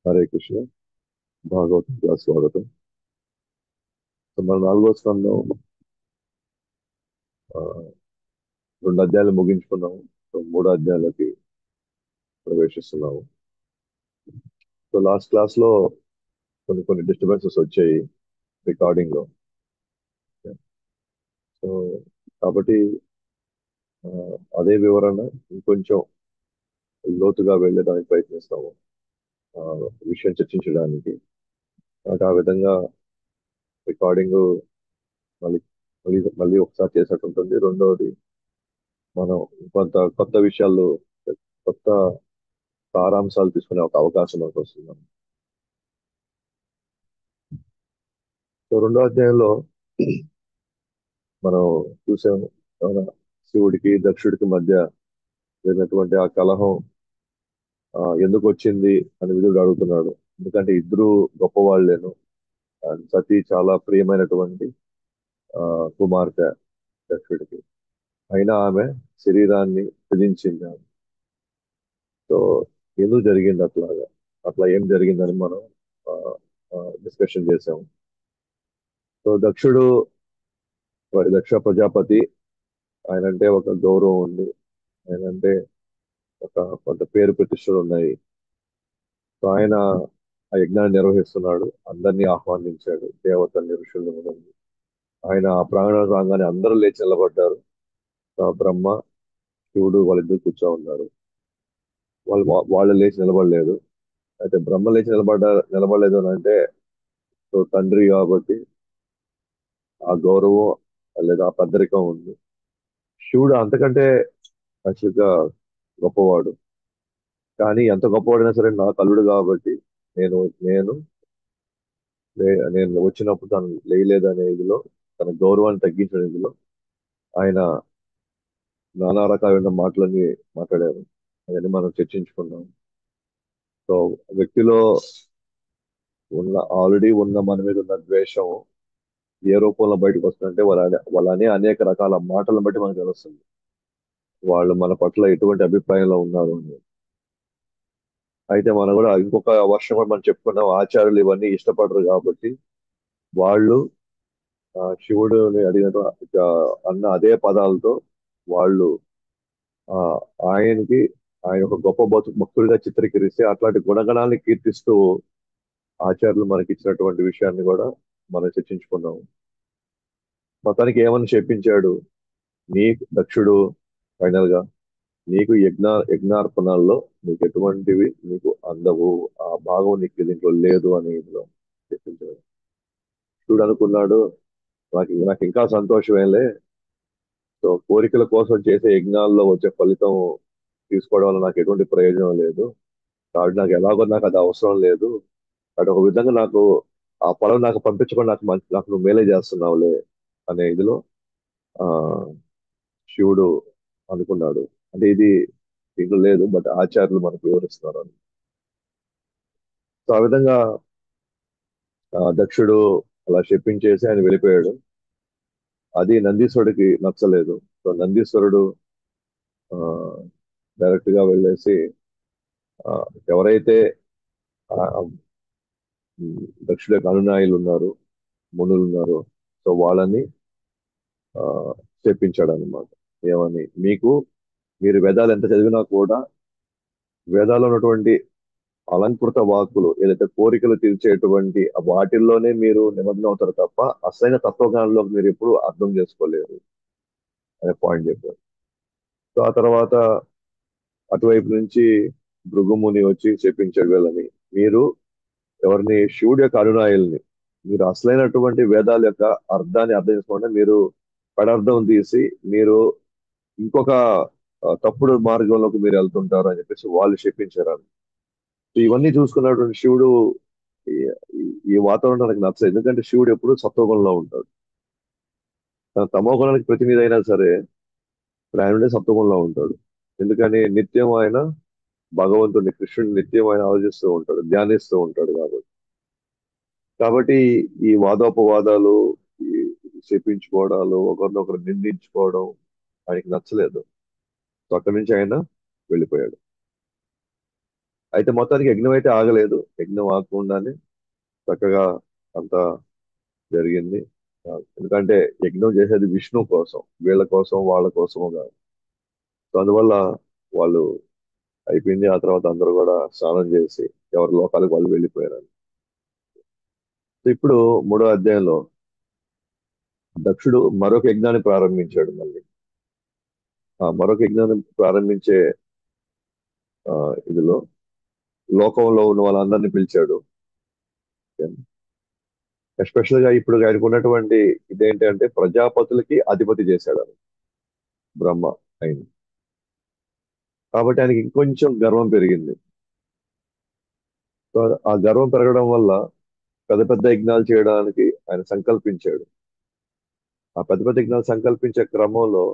హరే కృష్ణ. భాగవతం స్వాగతం. సో మన 4వ స్కందం ఆ, 2 అధ్యాయాలు ముగించుకున్నాము. సో 3 అధ్యాయాలకి ప్రవేశిస్తున్నాము. సో లాస్ట్ క్లాస్ లో కొన్ని కొన్ని డిస్టర్బెన్సెస్ వచ్చాయి రికార్డింగ్ లో. సో కాబట్టి ఆ, అదే వివరణ ఇంకొంచెం లోతుగా వెళ్ళడానికి ప్రయత్నిస్తాము, ఆ, విషయం చర్చించడానికి. కాబట్టి ఆ విధంగా రికార్డింగ్ మళ్ళీ మళ్ళీ మళ్ళీ ఒకసారి చేసినట్టు ఉంటుంది. రెండవది, మనం కొంత కొత్త విషయాలు, కొత్త సారాంశాలు తీసుకునే ఒక అవకాశం మనకు వస్తుంది. సో 2వ అధ్యాయంలో మనం చూసాము, మన శివుడికి దక్షుడికి మధ్య జరిగినటువంటి ఆ కలహం ఎందుకు వచ్చింది అని విదురుడు అడుగుతున్నాడు. ఎందుకంటే ఇద్దరు గొప్పవాళ్ళేను. సతీ చాలా ప్రియమైనటువంటి ఆ, కుమార్తె దక్షుడికి. అయినా ఆమె శరీరాన్ని త్యజించింది. సో ఎందుకు జరిగింది అట్లాగా, అట్లా ఏం జరిగిందని మనం డిస్కషన్ చేసాము. సో దక్ష ప్రజాపతి, ఆయనంటే ఒక గౌరవం ఉంది. ఆయనంటే ఒక కొంత పేరు ప్రతిష్టలు ఉన్నాయి. సో ఆయన ఆ యజ్ఞాన్ని నిర్వహిస్తున్నాడు, అందరినీ ఆహ్వానించాడు, దేవతల్ని ఋషుల్ని మునుల్ని. ఆయన ఆ ప్రాంగణం రాగానే అందరూ లేచి నిలబడ్డారు. ఆ బ్రహ్మ, శివుడు వాళ్ళిద్దరు కూర్చో ఉన్నారు. వాళ్ళు లేచి నిలబడలేదు. అయితే బ్రహ్మ లేచి నిలబడలేదు అని అంటే, సో తండ్రి కాబట్టి ఆ గౌరవం లేదా ఆ పెద్దరికం ఉంది. శివుడు అంతకంటే యాక్చువల్గా గొప్పవాడు. కానీ ఎంత గొప్పవాడైనా సరే నా కల్లుడు కాబట్టి నేను నేను నేను వచ్చినప్పుడు తను లేయలేదనే ఇదిలో, తన గౌరవాన్ని తగ్గించిన ఇదిలో ఆయన నానా రకాలైన మాటలన్నీ మాట్లాడారు. అవన్నీ మనం చర్చించుకున్నాం. సో వ్యక్తిలో ఆల్రెడీ ఉన్న మన మీద ఉన్న ద్వేషం ఏ రూపంలో బయటకు వస్తుందంటే వాళ్ళనే అనేక రకాల మాటలను బట్టి మనకు తెలుస్తుంది వాళ్ళు మన పట్ల ఎటువంటి అభిప్రాయంలో ఉన్నారు అని. అయితే మనం కూడా ఇంకొక వర్షం కూడా మనం చెప్పుకున్నాం, ఆచార్యులు ఇవన్నీ ఇష్టపడరు కాబట్టి వాళ్ళు శివుడిని అడిగినట్టు అన్న అదే పదాలతో వాళ్ళు ఆ ఆయనకి, ఆయన ఒక గొప్ప భక్తుడిగా చిత్రీకరిస్తే అట్లాంటి గుణగణాన్ని కీర్తిస్తూ ఆచార్యులు మనకి ఇచ్చినటువంటి విషయాన్ని కూడా మనం చర్చించుకున్నాము. మొత్తానికి ఏమని చెప్పించాడు, నీ దక్షుడు ఫైనల్ గా నీకు యజ్ఞార్పణాల్లో నీకు ఎటువంటివి నీకు అందవు, ఆ భాగం నీకు దీంట్లో లేదు అని ఇందులో చెప్పించాడు. శివుడు అనుకున్నాడు, నాకు ఇంకా సంతోషమేలే. సో కోరికల కోసం చేసే యజ్ఞాల్లో వచ్చే ఫలితం తీసుకోవడం వల్ల నాకు ఎటువంటి ప్రయోజనం లేదు. కాబట్టి నాకు అది అవసరం లేదు. కాబట్టి ఒక విధంగా నాకు ఆ పొలం నాకు పంపించకుండా నాకు నువ్వు మేలే చేస్తున్నావులే అనే ఇదిలో ఆ శివుడు అనుకున్నాడు. అంటే ఇది దీంట్లో లేదు, బట్ ఆచార్యులు మనకు వివరిస్తున్నారు అని. సో ఆ విధంగా దక్షుడు అలా చెప్పించేసి ఆయన వెళ్ళిపోయాడు. అది నందీశ్వరుడికి నచ్చలేదు. సో నందీశ్వరుడు ఆ డైరెక్ట్ గా వెళ్ళేసి ఆ, ఎవరైతే ఆ, దక్షుడి యొక్క అనునాయులు ఉన్నారు, మునులు ఉన్నారు, సో వాళ్ళని ఆ, చెప్పించాడు అనమాట. ఏమని, మీరు వేదాలు ఎంత చదివినా కూడా వేదాల్లో ఉన్నటువంటి అలంకృత వాక్కులు ఏదైతే కోరికలు తీర్చేటువంటి ఆ వాటిల్లోనే మీరు నిమగ్నం అవుతారు తప్ప అసలైన తత్వజ్ఞానంలోకి మీరు ఎప్పుడు అర్థం చేసుకోలేరు అనే పాయింట్ చెప్పారు. సో ఆ తర్వాత అటువైపు నుంచి భృగుముని వచ్చి చెప్పించాడు వీళ్ళని, మీరు శివుడి యొక్క అనునాయుల్ని, మీరు అసలైనటువంటి వేదాల యొక్క అర్థాన్ని అర్థం చేసుకోకుండా మీరు పదార్థం తీసి మీరు ఇంకొక తప్పుడు మార్గంలోకి మీరు వెళ్తుంటారు అని చెప్పేసి వాళ్ళు చెప్పించారు. సో ఇవన్నీ చూసుకున్నటువంటి శివుడు ఈ ఈ వాతావరణం నాకు నచ్చలేదు. ఎందుకంటే శివుడు ఎప్పుడు సత్వగుణంలో ఉంటాడు. తన తమో గుణానికి ప్రతినిధి అయినా సరే ఆయన ఉండే సత్వగుణంలో ఉంటాడు. ఎందుకని నిత్యం ఆయన భగవంతుడిని, కృష్ణుడిని నిత్యం ఆయన ఆలోచిస్తూ ఉంటాడు, ధ్యానిస్తూ ఉంటాడు కాబట్టి ఈ వాదోపవాదాలు, ఈ చెప్పించుకోవడాలు, ఒకరినొకరు నిందించుకోవడం ఆయనకి నచ్చలేదు. సో అక్కడి నుంచి ఆయన వెళ్ళిపోయాడు. అయితే మొత్తానికి యజ్ఞం అయితే ఆగలేదు. యజ్ఞం ఆగకుండానే చక్కగా అంతా జరిగింది. ఎందుకంటే యజ్ఞం చేసేది విష్ణు కోసం, వీళ్ళ కోసం వాళ్ళ కోసము కాదు. సో అందువల్ల వాళ్ళు అయిపోయింది. ఆ తర్వాత అందరూ కూడా స్నానం చేసి ఎవరి లోకాలకు వాళ్ళు వెళ్ళిపోయారు. సో ఇప్పుడు మూడో అధ్యాయంలో దక్షుడు మరొక యజ్ఞాన్ని ప్రారంభించాడు మళ్ళీ. ఆ మరొక యజ్ఞాన్ని ప్రారంభించే ఆ, ఇదిలో లోకంలో ఉన్న వాళ్ళందరినీ పిలిచాడు. ఎస్పెషల్ గా ఇప్పుడు ఆయనకు ఉన్నటువంటి ఇదేంటంటే ప్రజాపతులకి అధిపతి చేశాడు అని బ్రహ్మ ఆయన. కాబట్టి ఆయనకి ఇంకొంచెం గర్వం పెరిగింది. సో ఆ గర్వం పెరగడం వల్ల పెద్ద పెద్ద యజ్ఞాలు చేయడానికి ఆయన సంకల్పించాడు. ఆ పెద్ద పెద్ద యజ్ఞాలు సంకల్పించే క్రమంలో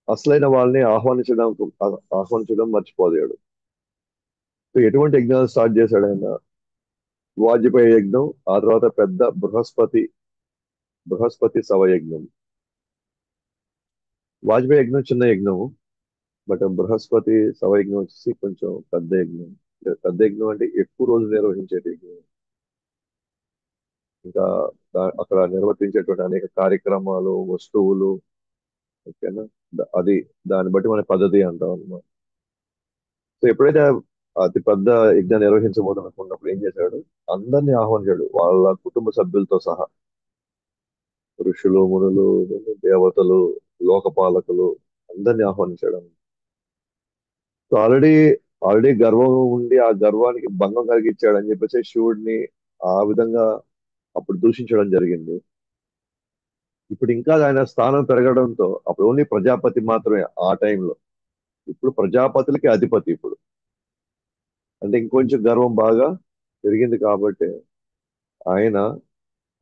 అసలైన వాళ్ళని ఆహ్వానించడం మర్చిపోయాడు. సో ఎటువంటి యజ్ఞాలు స్టార్ట్ చేశాడు ఆయన? వాజపేయి యజ్ఞం, ఆ తర్వాత పెద్ద బృహస్పతి సవ యజ్ఞం. వాజపేయి యజ్ఞం చిన్న యజ్ఞం, బట్ బృహస్పతి సవ యజ్ఞం వచ్చేసి కొంచెం పెద్ద యజ్ఞం. పెద్ద యజ్ఞం అంటే ఎక్కువ రోజులు నిర్వహించే యజ్ఞం. ఇంకా అక్కడ నిర్వర్తించేటువంటి అనేక కార్యక్రమాలు, వస్తువులు, ఓకేనా, అది దాన్ని బట్టి మన పద్ధతి అంటాం అన్నమాట. సో ఎప్పుడైతే అతి పెద్ద యజ్ఞం నిర్వహించబోతున్నప్పుడు అనుకున్నప్పుడు ఏం చేశాడు? అందరినీ ఆహ్వానించాడు వాళ్ళ కుటుంబ సభ్యులతో సహా. ఋషులు, మునులు, దేవతలు, లోకపాలకులు అందరినీ ఆహ్వానించాడు. సో ఆల్రెడీ గర్వం ఉండి ఆ గర్వానికి భంగం కలిగించాడు అని చెప్పేసి శివుడిని ఆ విధంగా అప్పుడు దూషించడం జరిగింది. ఇప్పుడు ఇంకా ఆయన స్థానం పెరగడంతో అప్పుడు ఓన్లీ ప్రజాపతి మాత్రమే ఆ టైంలో. ఇప్పుడు ప్రజాపతులకి అధిపతి ఇప్పుడు. అంటే ఇంకొంచెం గర్వం బాగా పెరిగింది కాబట్టి ఆయన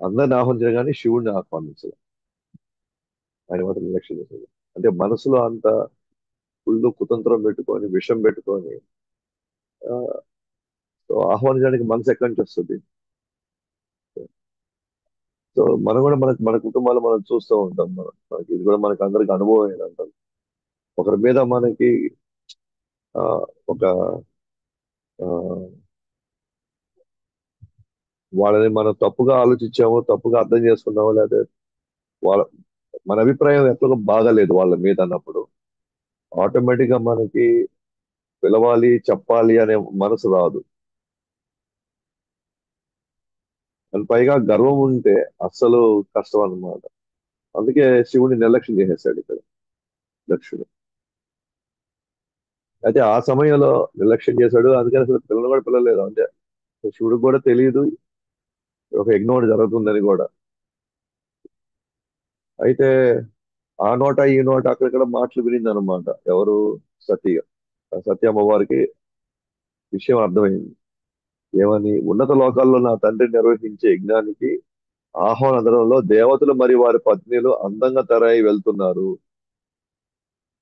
అందరిని ఆహ్వానించారు కానీ శివుడిని ఆహ్వానించలేదు. ఆయన మాత్రం నిర్లక్ష్యం చేశాడు. అంటే మనసులో అంత కుళ్ళు కుతంత్రం పెట్టుకొని విషం పెట్టుకొని ఆ, సో ఆహ్వానించడానికి మనసు ఎక్కడి నుంచి వస్తుంది? సో మనం కూడా మన కుటుంబాలు మనం చూస్తూ ఉంటాం. మనకి ఇది కూడా మనకి అందరికి అనుభవం ఏంటంటాం. ఒకరి మీద మనకి ఆ, ఒక ఆ, వాళ్ళని మనం తప్పుగా ఆలోచించామో, తప్పుగా అర్థం చేసుకున్నామో, లేదా వాళ్ళ మన అభిప్రాయం ఎక్కడో బాగాలేదు వాళ్ళ మీద అన్నప్పుడు ఆటోమేటిక్ గా మనకి పిలవాలి, చెప్పాలి అనే మనసు రాదు. అండ్ పైగా గర్వం ఉంటే అస్సలు కష్టం అన్నమాట. అందుకే శివుని నిర్లక్ష్యం చేసేసాడు ఇక్కడ దక్షుడు. అయితే ఆ సమయంలో నిర్లక్ష్యం చేశాడు. అందుకని అసలు పిల్లలు కూడా పిల్లలేదు. అంటే శివుడికి కూడా తెలియదు ఒక యజ్ఞం ఒకటి జరుగుతుందని కూడా. అయితే ఆ నోట ఈ నోట అక్కడిక్కడ మాటలు వినింది అనమాట. ఎవరు? సతీ. ఆ సతీ అమ్మవారికి విషయం అర్థమైంది. ఏమని? ఉన్నత లోకాల్లో నా తండ్రి నిర్వహించే యజ్ఞానికి ఆహ్వానందనంలో దేవతలు మరి వారి పత్నిలు అందంగా తరై వెళ్తున్నారు.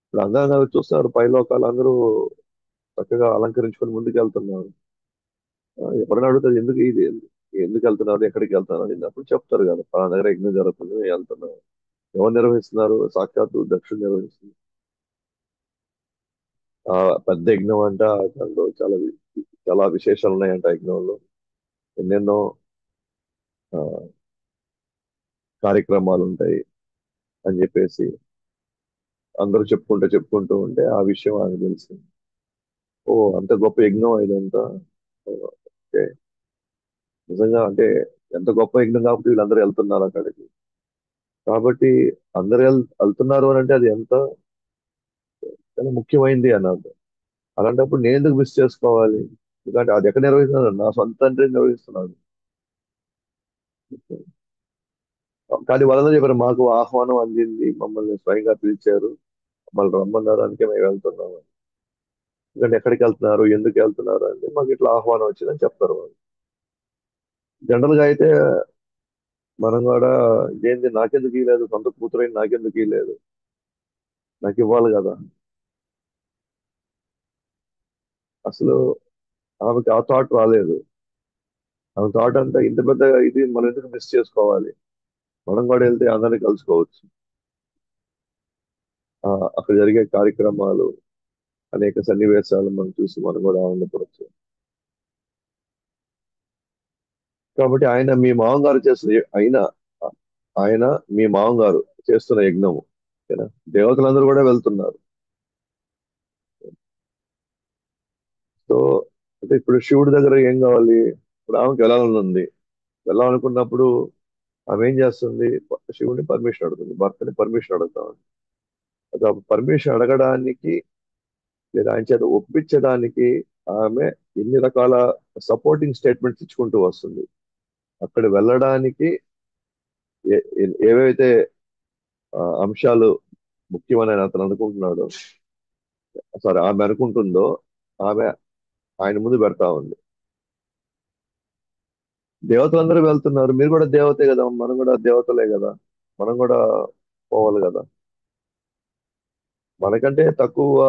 ఇప్పుడు అందంగా చూస్తున్నారు పై లోకాలు అందరూ చక్కగా అలంకరించుకొని ముందుకు వెళ్తున్నారు. ఎవరైనా అడుగుతారు ఎందుకు ఇది ఎందుకు వెళ్తున్నారు, ఎక్కడికి వెళ్తున్నారు అని అప్పుడు చెప్తారు కదా, పలానా దగ్గర యజ్ఞం జరుగుతుంది మేము వెళ్తున్నాం. ఎవరు నిర్వహిస్తున్నారు? సాక్షాత్తు దక్షుడు నిర్వహిస్తుంది. ఆ పెద్ద యజ్ఞం అంట, దాంట్లో చాలా విశేషాలు ఉన్నాయంట ఆ యజ్ఞంలో. ఎన్నెన్నో ఆ, కార్యక్రమాలు ఉంటాయి అని చెప్పేసి అందరూ చెప్పుకుంటూ ఉంటే ఆ విషయం ఆయన తెలిసింది. ఓ అంత గొప్ప యజ్ఞం ఇదంతా. ఓ, ఓకే. నిజంగా అంటే ఎంత గొప్ప యజ్ఞం కాబట్టి వీళ్ళందరూ వెళ్తున్నారు అక్కడికి. కాబట్టి అందరు వెళ్తున్నారు అని అంటే అది ఎంత చాలా ముఖ్యమైనది అన్నది. అలాంటప్పుడు నేను ఎందుకు మిస్ చేసుకోవాలి? ఎందుకంటే అది ఎక్కడ నిర్వహిస్తున్నాను? నా సొంత తండ్రి నిర్వహిస్తున్నాను. కానీ వాళ్ళందరూ చెప్పారు మాకు ఆహ్వానం అందింది, మమ్మల్ని స్వయంగా పిలిచారు, మమ్మల్ని రమ్మన్నారు, అందుకే మేము వెళ్తున్నాము. ఎందుకంటే ఎక్కడికి వెళ్తున్నారు, ఎందుకు వెళ్తున్నారు అంటే మాకు ఇట్లా ఆహ్వానం వచ్చిందని చెప్తారు వాళ్ళు. జనరల్ గా అయితే మనం కూడా ఇదేంటి నాకెందుకు ఇవ్వలేదు, సొంత కూతురైన నాకెందుకు ఇవ్వలేదు, నాకు ఇవ్వాలి కదా. అసలు ఆమెకి ఆ థాట్ రాలేదు. ఆమె థాట్ అంతా ఇంత పెద్ద ఇది మనం ఎందుకు మిస్ చేసుకోవాలి, మనం కూడా వెళ్తే అందరినీ కలుసుకోవచ్చు. ఆ, అక్కడ జరిగే కార్యక్రమాలు, అనేక సన్నివేశాలు మనం చూసి మనం కూడా ఆనందపడచ్చు. కాబట్టి ఆయన మీ మామగారు చేస్తున్న ఆయన మీ మామగారు చేస్తున్న యజ్ఞము, ఓకేనా? దేవతలందరూ కూడా వెళ్తున్నారు. సో అంటే ఇప్పుడు శివుడి దగ్గర ఏం కావాలి? ఇప్పుడు ఆమెకి వెళ్ళాలని ఉంది. వెళ్ళాలనుకున్నప్పుడు ఆమె ఏం చేస్తుంది? శివుని పర్మిషన్ అడుగుతుంది, భర్తని పర్మిషన్ అడుగుతా ఉంది. అది పర్మిషన్ అడగడానికి లేదా ఆయన చేత ఒప్పించడానికి ఆమె ఎన్ని రకాల సపోర్టింగ్ స్టేట్మెంట్స్ ఇచ్చుకుంటూ వస్తుంది. అక్కడ వెళ్ళడానికి ఏవైతే అంశాలు ముఖ్యమని అతను అనుకుంటున్నాడో, సారీ ఆమె అనుకుంటుందో, ఆమె ఆయన ముందు పెడతా ఉంది. దేవతలందరూ వెళ్తున్నారు, మీరు కూడా దేవతే కదా, మనం కూడా దేవతలే కదా, మనం కూడా పోవాలి కదా. మనకంటే తక్కువ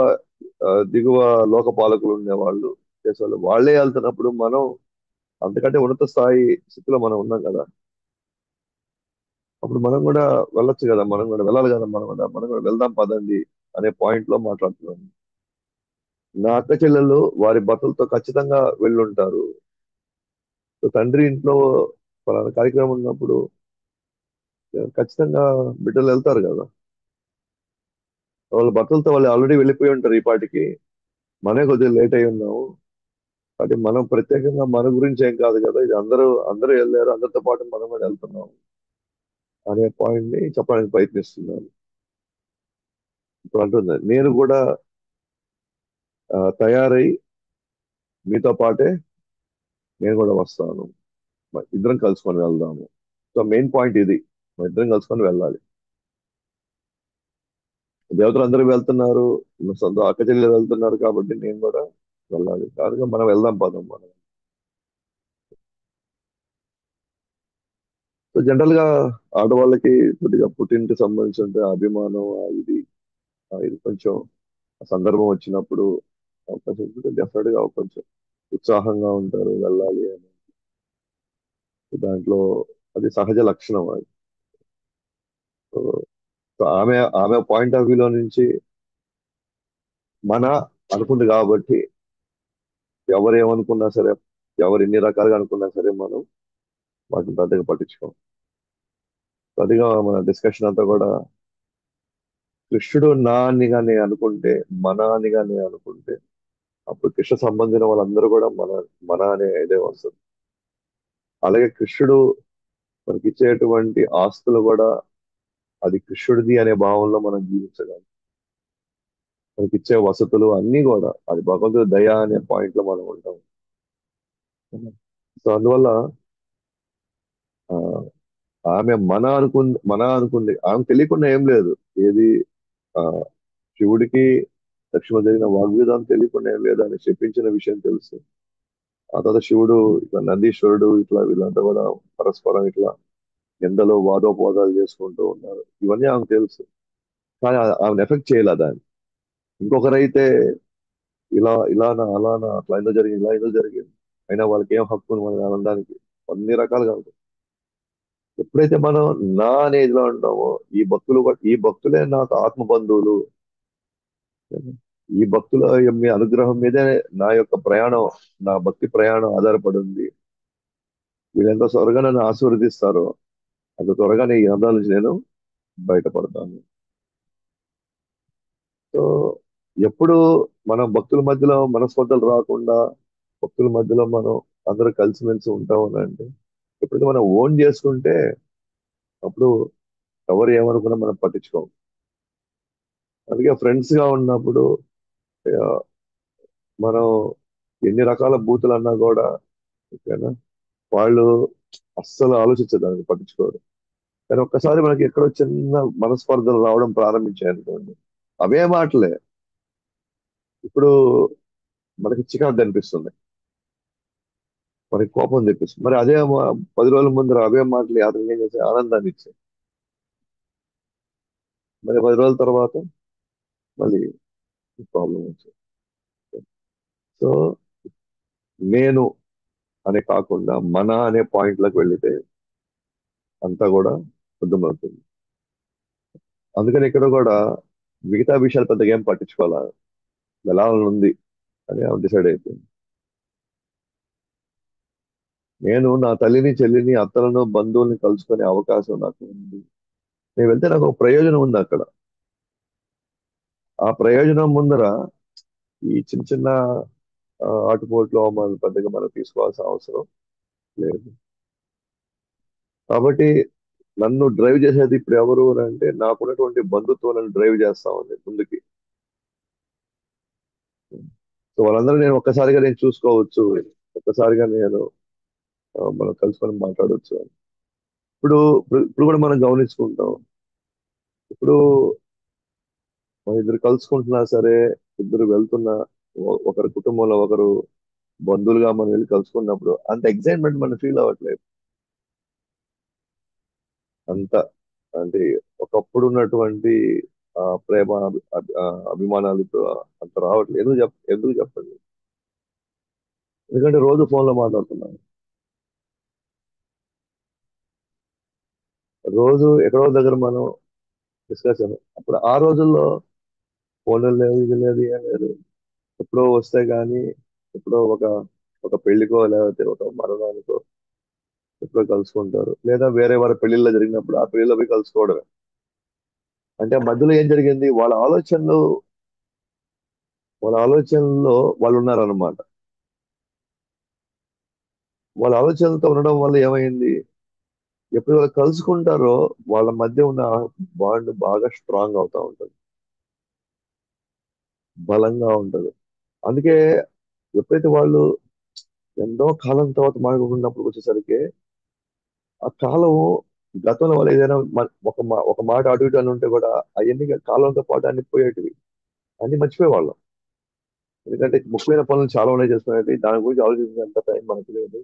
దిగువ లోక పాలకులు ఉండేవాళ్ళు చేసేవాళ్ళు వాళ్ళే వెళ్తున్నప్పుడు మనం అంతకంటే ఉన్నత స్థాయి స్థితిలో మనం ఉన్నాం కదా. అప్పుడు మనం కూడా వెళ్ళొచ్చు కదా, మనం కూడా వెళ్ళాలి కదా, మనం కూడా వెళ్దాం పదండి అనే పాయింట్ లో మాట్లాడుతున్నాం. నా అక్క చెల్లెళ్ళు వారి భర్తలతో ఖచ్చితంగా వెళ్ళుంటారు. సో తండ్రి ఇంట్లో పలానా కార్యక్రమం ఉన్నప్పుడు ఖచ్చితంగా బిడ్డలు వెళ్తారు కదా. వాళ్ళ భర్తలతో వాళ్ళు ఆల్రెడీ వెళ్ళిపోయి ఉంటారు ఈ పాటికి. మనమే కొద్దిగా లేట్ అయి ఉన్నాము. అది మనం ప్రత్యేకంగా మన గురించి ఏం కాదు కదా, ఇది అందరూ అందరూ వెళ్ళారు, అందరితో పాటు మనం కూడా వెళ్తున్నాం అనే పాయింట్ ని చెప్పడానికి ప్రయత్నిస్తున్నాను. ఇప్పుడు అంటుంది నేను కూడా తయారై మీతో పాటే నేను కూడా వస్తాను, ఇద్దరం కలుసుకొని వెళ్దాము. సో మెయిన్ పాయింట్ ఇది, మన ఇద్దరం కలుసుకొని వెళ్ళాలి. దేవతలు అందరూ వెళ్తున్నారు, నా సొంత అక్క చెల్లెలు వెళ్తున్నారు కాబట్టి నేను కూడా వెళ్ళాలి. కాదుగా మనం వెళ్దాం పదం మనం. సో జనరల్ గా ఆడవాళ్ళకి కొద్దిగా పుట్టింటికి సంబంధించిన అభిమానం ఇది కొంచెం సందర్భం వచ్చినప్పుడు అవకాశం డెఫినెట్ గా కొంచెం ఉత్సాహంగా ఉంటారు వెళ్ళాలి అని. దాంట్లో అది సహజ లక్షణం అది. సో సో ఆమె ఆమె పాయింట్ ఆఫ్ వ్యూలో నుంచి మన అనుకుంది కాబట్టి ఎవరు ఏమనుకున్నా సరే, ఎవరు ఎన్ని రకాలుగా అనుకున్నా సరే మనం వాటిని పెద్దగా పట్టించుకోం. అదిగా మన డిస్కషన్ అంతా కూడా కృష్ణుడు నా అనిగానే అనుకుంటే, మన అనిగానే అనుకుంటే అప్పుడు కృష్ణ సంబంధించిన వాళ్ళందరూ కూడా మన అనే ఇదే వస్తుంది. అలాగే కృష్ణుడు మనకి ఇచ్చేటువంటి ఆస్తులు కూడా అది కృష్ణుడిది అనే భావంలో మనం జీవించగలం. మనకి ఇచ్చే వసతులు అన్ని కూడా అది భగవంతుడి దయ అనే పాయింట్ లో మనం ఉంటాం. సో అందువల్ల ఆ, ఆమె మన అనుకుంది ఆమె తెలియకుండా ఏం లేదు. ఏది ఆ శివుడికి లక్ష్మణ జరిగిన వాగ్విధానం తెలియకుండా ఏం లేదు, అని చెప్పించిన విషయం తెలుసు. ఆ తర్వాత శివుడు ఇట్లా నందీశ్వరుడు ఇట్లా వీళ్ళంతా కూడా పరస్పరం ఇట్లా ఎండలో వాదోపవాదాలు చేసుకుంటూ ఉన్నారు, ఇవన్నీ ఆమెకు తెలుసు. కానీ ఆమెను ఎఫెక్ట్ చేయలే దాన్ని. ఇంకొకరైతే ఇలానా అలానా అట్లా ఎందుకు జరిగింది, ఇలా ఎందుకు జరిగింది, అయినా వాళ్ళకి ఏం హక్కు ఉంది మనం అనడానికి, అన్ని రకాలుగా ఉంటుంది. ఎప్పుడైతే మనం నా అనేదిలో ఉంటామో ఈ భక్తులే నాకు ఆత్మ బంధువులు, ఈ భక్తుల మీ అనుగ్రహం మీదే నా యొక్క ప్రయాణం, నా భక్తి ప్రయాణం ఆధారపడి ఉంది, వీళ్ళెంత త్వరగా నన్ను ఆశీర్వదిస్తారో అంత త్వరగా నీ గ్రంథాల నుంచి నేను బయటపడతాను. సో ఎప్పుడు మనం భక్తుల మధ్యలో మనస్పర్ధలు రాకుండా భక్తుల మధ్యలో మనం అందరూ కలిసిమెలిసి ఉంటాం అని అంటే, ఎప్పుడైతే మనం ఓన్ చేసుకుంటే అప్పుడు ఎవరు ఏమనుకున్నా మనం పట్టించుకోం. అందుకే ఫ్రెండ్స్ గా ఉన్నప్పుడు ఆ, మనం ఎన్ని రకాల బూతులు అన్నా కూడా, ఓకేనా, వాళ్ళు అస్సలు ఆలోచించడానికి పట్టించుకోరు. కానీ ఒక్కసారి మనకి ఎక్కడో చిన్న మనస్పర్ధలు రావడం ప్రారంభించాయి అనుకోండి, అవే మాటలే ఇప్పుడు మనకి చికాకు కనిపిస్తుంది, మనకి కోపం తెప్పిస్తుంది. మరి అదే 10 రోజుల ముందర అవే మాటలు అతనికి ఏం చేస్తే ఆనందాన్ని ఇచ్చాయి. మరి 10 రోజుల తర్వాత మళ్ళీ ప్రాబ్లం వచ్చింది. సో నేను అనే కాకుండా మన అనే పాయింట్ లకు వెళితే అంతా కూడా అర్థమవుతుంది. అందుకని ఇక్కడ కూడా మిగతా విషయాలు పెద్దగా ఏం పట్టించుకోవాలి. వెళ్ళాలని ఉంది అని డిసైడ్ అయిపోయింది. నేను నా తల్లిని, చెల్లిని, అత్తలను, బంధువుల్ని కలుసుకునే అవకాశం నాకు ఉంది. నేను వెళ్తే నాకు ఒక ప్రయోజనం ఉంది అక్కడ. ఆ ప్రయోజనం ముందర ఈ చిన్న చిన్న ఆటుపోట్లు, అవమానాలు పెద్దగా మనం తీసుకోవాల్సిన అవసరం లేదు. కాబట్టి నన్ను డ్రైవ్ చేసేది ఇప్పుడు ఎవరు అని అంటే నాకున్నటువంటి బంధుత్వం నన్ను డ్రైవ్ చేస్తా ఉంది ముందుకి. సో వాళ్ళందరూ నేను ఒక్కసారిగా నేను చూసుకోవచ్చు, ఒక్కసారిగా నేను మనం కలుసుకొని మాట్లాడవచ్చు. ఇప్పుడు ఇప్పుడు కూడా మనం గమనించుకుంటాం. ఇప్పుడు మన ఇద్దరు కలుసుకుంటున్నా సరే, ఇద్దరు వెళ్తున్నా, ఒకరి కుటుంబంలో ఒకరు బంధువులుగా మనం వెళ్ళి కలుసుకున్నప్పుడు అంత ఎక్సైట్మెంట్ మనం ఫీల్ అవ్వట్లేదు. అంత అంటే ఒకప్పుడు ఉన్నటువంటి ప్రేమ, అభిమానాలు ఇప్పుడు అంత రావట్లేదు. ఎందుకు చెప్పండి? ఎందుకంటే రోజు ఫోన్ లో మాట్లాడుతున్నాను, రోజు ఎక్కడో దగ్గర మనం డిస్కషన్. అప్పుడు ఆ రోజుల్లో ఫోన్లు లేవు, ఇది లేదు, ఏం లేదు. ఎప్పుడో వస్తే గానీ, ఎప్పుడో ఒక ఒక పెళ్లికో లేకపోతే ఒక మరణానికో ఎప్పుడో కలుసుకుంటారు, లేదా వేరే వారి పెళ్లిళ్ళలో జరిగినప్పుడు ఆ పెళ్లిలో పోయి కలుసుకోవడమే. అంటే మధ్యలో ఏం జరిగింది, వాళ్ళ ఆలోచనల్లో వాళ్ళు ఉన్నారన్నమాట. వాళ్ళ ఆలోచనలతో ఉండడం వల్ల ఏమైంది, ఎప్పుడు వాళ్ళు కలుసుకుంటారో వాళ్ళ మధ్య ఉన్న బాండ్ బాగా స్ట్రాంగ్ అవుతా ఉంటుంది, బలంగా ఉంటది. అందుకే ఎప్పుడైతే వాళ్ళు ఎంతో కాలం తర్వాత మాట్లాడుకున్నప్పుడు వచ్చేసరికి ఆ కాలం, గతంలో వాళ్ళు ఏదైనా ఒక మాట అటు ఇటు అని ఉంటే కూడా అవన్నీ కాలంతో పాటు అన్ని పోయేటివి, అన్ని మర్చిపోయేవాళ్ళం. ఎందుకంటే ముఖ్యమైన పనులు చాలా ఉన్నాయి చేసుకునేది, దాని గురించి ఆలోచించేంత టైం మనకు లేదు.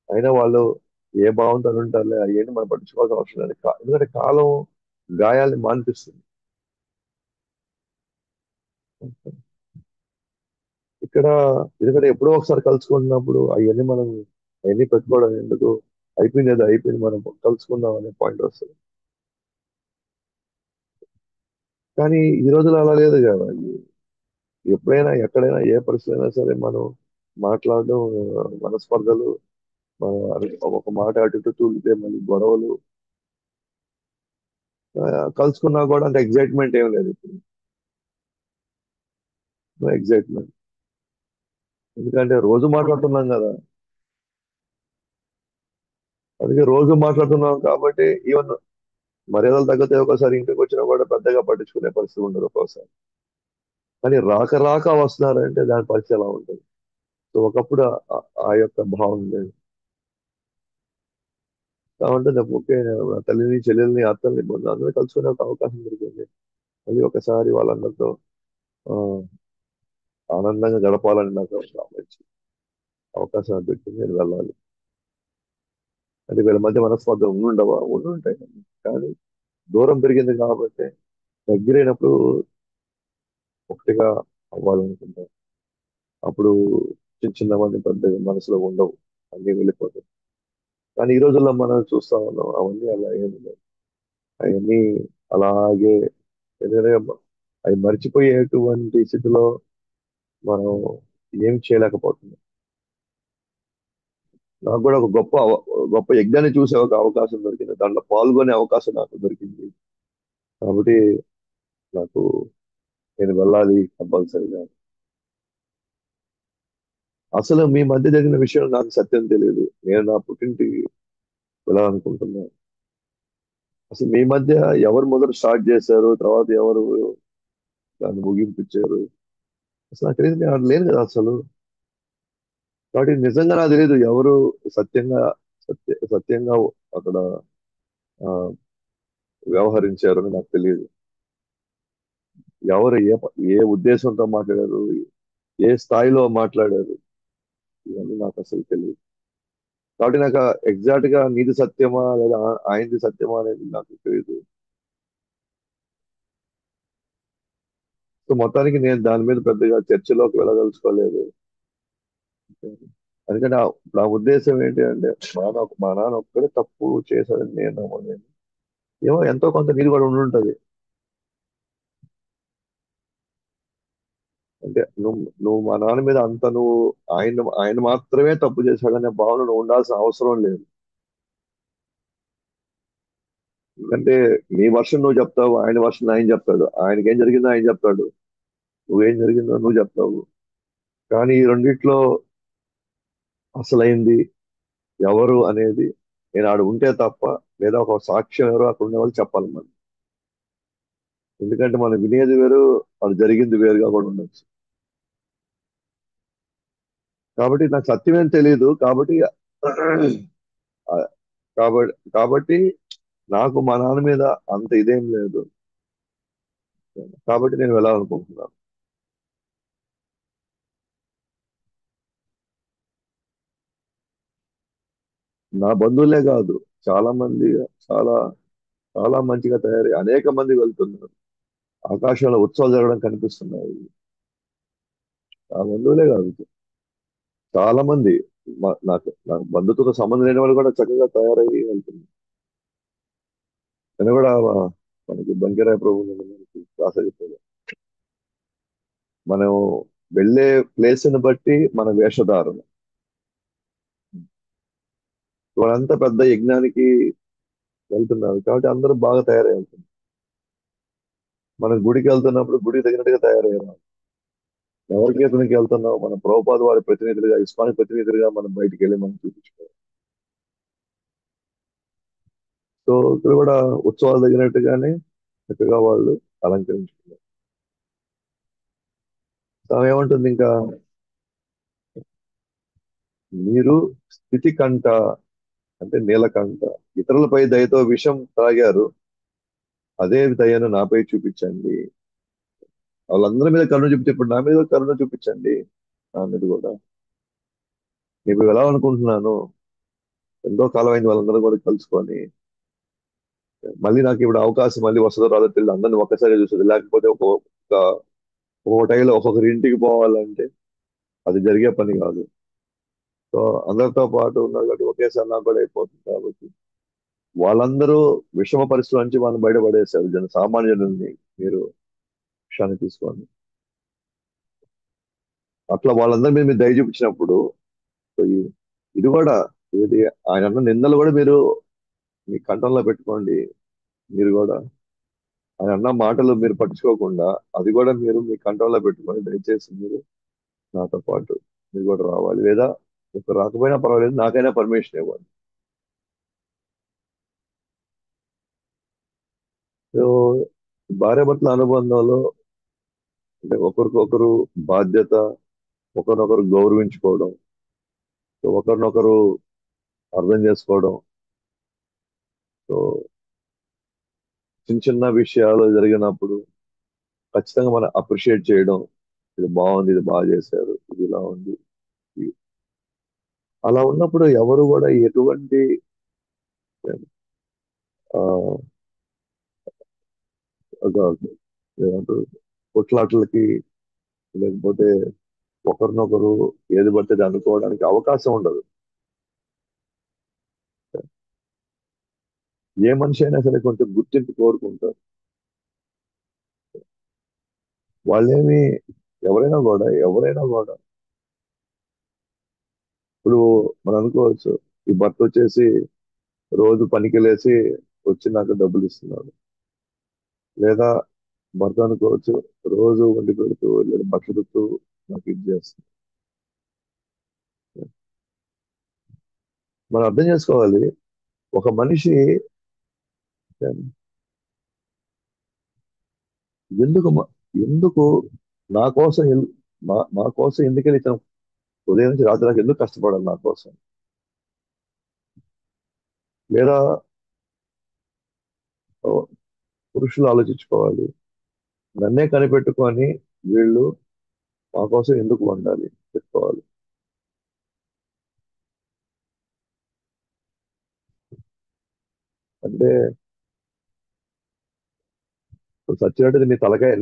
అయినా వాళ్ళు ఏ భావంతో అని ఉంటారులే, అవన్నీ మనం పట్టించుకోవాల్సిన అవసరం లేదు. ఎందుకంటే కాలం గాయాల్ని మాన్పిస్తుంది. ఇక్కడ ఎందుకంటే ఎప్పుడో ఒకసారి కలుసుకున్నప్పుడు అవన్నీ పెట్టుకోవడం ఎందుకు, అయిపోయింది ఏదో అయిపోయింది, మనం కలుసుకుందాం అనే పాయింట్ వస్తుంది. కానీ ఈ రోజులు అలా లేదు కదా. ఎప్పుడైనా ఎక్కడైనా ఏ పరిస్థితి అయినా సరే మనం మాట్లాడడం, మనస్పర్ధలు, ఒక మాట అటు ఇటు తూలితే మళ్ళీ గొడవలు. కలుసుకున్నా కూడా అంత ఎగ్జైట్మెంట్ ఏం లేదు ఇప్పుడు. ఎగ్జైట్మెంట్ ఎందుకంటే రోజు మాట్లాడుతున్నాం కదా. అందుకే రోజు మాట్లాడుతున్నాం కాబట్టి ఈవెన్ మర్యాదలు తగ్గితే ఒకసారి ఇంటికి వచ్చినా కూడా పెద్దగా పట్టించుకునే పరిస్థితి ఉండదు ఒక్కోసారి. కానీ రాక రాక వస్తున్నారంటే దాని పరిస్థితి ఎలా ఉంటుంది. సో ఒకప్పుడు ఆ యొక్క భావం లేదు. కాబట్టి నాకు ఓకే, నా తల్లిని, చెల్లెల్ని, అత్తల్ని, అందరూ కలుసుకునే ఒక అవకాశం దొరికింది. మళ్ళీ ఒకసారి వాళ్ళందరితో ఆ, ఆనందంగా గడపాలని నాకు ఒక మంచి అవకాశం దొరికింది. నేను వెళ్ళాలి అంటే వీళ్ళ మధ్య మనస్పర్ధలు ఉండుండవా, ఉండుంటాయి. కానీ దూరం పెరిగింది కాబట్టి దగ్గరైనప్పుడు ఒకటిగా అవ్వాలనుకుంటాం. అప్పుడు చిన్న చిన్న మంది పెద్దగా మనసులో ఉండవు, అన్నీ వెళ్ళిపోతాయి. కానీ ఈ రోజుల్లో మనం చూస్తా ఉన్నాం అవన్నీ అలా ఏమి లేవు. అవన్నీ అలాగే ఎందుకంటే అవి మర్చిపోయేటువంటి స్థితిలో మనం ఏం చేయలేకపోతున్నాం. నాకు కూడా ఒక గొప్ప యజ్ఞాన్ని చూసే ఒక అవకాశం దొరికింది, దాంట్లో పాల్గొనే అవకాశం నాకు దొరికింది. కాబట్టి నాకు నేను వెళ్ళాలి కంపల్సరీగా. అసలు మీ మధ్య జరిగిన విషయం నాకు సత్యం తెలియదు. నేను నా పుట్టింటికి వెళ్ళాలనుకుంటున్నాను. అసలు మీ మధ్య ఎవరు మొదట స్టార్ట్ చేశారు, తర్వాత ఎవరు దాన్ని ముగింపిచ్చారు, అసలు నాకు తెలియదు. నేను అక్కడ లేను కదా అసలు. కాబట్టి నిజంగా నాకు తెలియదు ఎవరు సత్యంగా సత్యంగా అక్కడ ఆ, వ్యవహరించారని నాకు తెలియదు. ఎవరు ఏ ఉద్దేశంతో మాట్లాడారు, ఏ స్థాయిలో మాట్లాడారు, ఇవన్నీ నాకు అసలు తెలియదు. కాబట్టి నాకు ఎగ్జాక్ట్ గా నీది సత్యమా లేదా ఆయనది సత్యమా అనేది నాకు తెలియదు. సో మొత్తానికి నేను దాని మీద పెద్దగా చర్చలోకి వెళ్ళదలుచుకోలేదు. అందుకని నా ఉద్దేశం ఏంటి అంటే మా నాన్న ఒక్కడే తప్పు చేశాడని నేను నమ్మను. ఏమో ఎంతో కొంత నీది కూడా ఉండి ఉంటది. అంటే నువ్వు మా నాన్న మీద అంత నువ్వు ఆయన ఆయన మాత్రమే తప్పు చేశాడనే భావన నువ్వు ఉండాల్సిన అవసరం లేదు. ఎందుకంటే నీ వర్షన్ నువ్వు చెప్తావు, ఆయన వర్షన్ ఆయన చెప్తాడు, ఆయనకి ఏం జరిగిందో ఆయన చెప్తాడు, నువ్వేం జరిగిందో నువ్వు చెప్తావు. కానీ ఈ రెండిట్లో అసలైంది ఎవరు అనేది నేను ఆడు ఉంటే తప్ప, లేదా ఒక సాక్ష్యం ఎవరో అక్కడ ఉన్న వాళ్ళు చెప్పాలి మనం. ఎందుకంటే మనం వినేది వేరు, అది జరిగింది వేరుగా కూడా ఉండొచ్చు. కాబట్టి నాకు సత్యమేం తెలియదు కాబట్టి ఆ, కాబట్టి నాకు మా నాన్న మీద అంత ఇదేం లేదు, కాబట్టి నేను వెళ్ళాలనుకుంటున్నాను. నా బంధువులే కాదు, చాలా మంది, చాలా చాలా మంచిగా తయారై అనేక మంది వెళ్తున్నారు. ఆకాశంలో ఉత్సవాలు జరగడం కనిపిస్తున్నాయి. నా బంధువులే కాదు, చాలా మంది నాకు బంధుత్వంతో సంబంధం లేని వాళ్ళు కూడా చక్కగా తయారయ్యి వెళ్తున్నారు. నేను కూడా మనకి బంకిరాయ ప్రభు నుండి మనకి క్లాస్ చెప్పాడు. మనం వెళ్ళే ప్లేస్ ని బట్టి మన వేషధారణ. వాళ్ళంతా పెద్ద యజ్ఞానికి వెళ్తున్నారు కాబట్టి అందరూ బాగా తయారై వెళ్తున్నారు. మనం గుడికి వెళ్తున్నప్పుడు గుడికి తగినట్టుగా తయారయ్యారు. ఎవరికి ఇతనికి వెళ్తున్నావు, మన ప్రభుపాద వారి ప్రతినిధులుగా, ఇస్లామిక్ ప్రతినిధులుగా మనం బయటికి వెళ్ళి మనం చూపించుకోవాలి. సో ఇక్కడ కూడా ఉత్సవాలు తగినట్టుగానే చక్కగా వాళ్ళు అలంకరించుకున్నారు. ఆమె ఏమంటుంది ఇంకా, మీరు స్థితి కంట, అంటే నీలకంఠ, ఇతరులపై దయతో విషం తాగారు, అదే దయను నాపై చూపించండి. వాళ్ళందరి మీద కరుణ చూపితే ఇప్పుడు నా మీద కూడా కరుణ చూపించండి. నా మీద కూడా నీకు వెళ్ళాలనుకుంటున్నాను. ఎంతో కాలం అయింది వాళ్ళందరూ కూడా కలుసుకొని. మళ్ళీ నాకు ఇప్పుడు అవకాశం మళ్ళీ వస్తుందో రాదో తెలియదు, అందరిని ఒక్కసారి చూసేది, లేకపోతే ఒక్కొక్క టైంలో ఒక్కొక్కరి ఇంటికి పోవాలంటే అది జరిగే పని కాదు. సో అందరితో పాటు ఉన్నారు కాబట్టి ఒకేసారి నాకు కూడా అయిపోతుంది కాబట్టి వాళ్ళందరూ విషమ పరిస్థితుల నుంచి మనం బయటపడేశారు, సామాన్య జనుల్ని మీరు విషయాన్ని తీసుకోండి. అట్లా వాళ్ళందరి మీద మీరు దయ చూపించినప్పుడు, సో ఇది కూడా, ఏది, ఆయన అన్న నిందలు కూడా మీరు మీ కంఠంలో పెట్టుకోండి. మీరు కూడా ఆయన అన్న మాటలు మీరు పట్టించుకోకుండా అది కూడా మీరు మీ కంట్రోల్లో పెట్టుకొని దయచేసి మీరు నాతో పాటు మీరు కూడా రావాలి, లేదా ఇప్పుడు రాకపోయినా పర్వాలేదు, నాకైనా పర్మిషన్ ఇవ్వండి. సో భార్యాభర్తల అనుబంధంలో అంటే ఒకరికొకరు బాధ్యత, ఒకరినొకరు గౌరవించుకోవడం, సో ఒకరినొకరు అర్థం చేసుకోవడం, సో చిన్న చిన్న విషయాలు జరిగినప్పుడు ఖచ్చితంగా మనం అప్రిషియేట్ చేయడం, ఇది బాగుంది, ఇది బాగా చేశారు, ఇది ఇలా ఉంది. అలా ఉన్నప్పుడు ఎవరు కూడా ఎటువంటి ఆ, ఒక ఏమంటారు, కొట్లాటలకి, లేకపోతే ఒకరినొకరు ఏది పడితే అది అనుకోవడానికి అవకాశం ఉండదు. ఏ మనిషి అయినా సరే కొంచెం గుర్తింపు కోరుకుంటారు. వాళ్ళేమి, ఎవరైనా కూడా ఇప్పుడు మనం అనుకోవచ్చు, ఈ భర్త వచ్చేసి రోజు పనికి వెళ్ళేసి వచ్చి నాకు డబ్బులు ఇస్తున్నాడు, లేదా భర్త అనుకోవచ్చు రోజు వండి పెడుతూ లేదా బట్టలు ఉతుకుతూ నాకు ఇది చేస్తుంది. మనం అర్థం చేసుకోవాలి, ఒక మనిషి ఎందుకు ఎందుకు నా కోసం మా కోసం ఎందుకని ఇతను ఉదయం నుంచి రాత్రి దాకా ఎందుకు కష్టపడాలి నా కోసం, లేదా ఓ, పురుషులు ఆలోచించుకోవాలి, నన్నే కనిపెట్టుకొని వీళ్ళు మా కోసం ఎందుకు వండాలి పెట్టుకోవాలి. అంటే నువ్వు చచ్చినట్టుగా నీ తలకాయ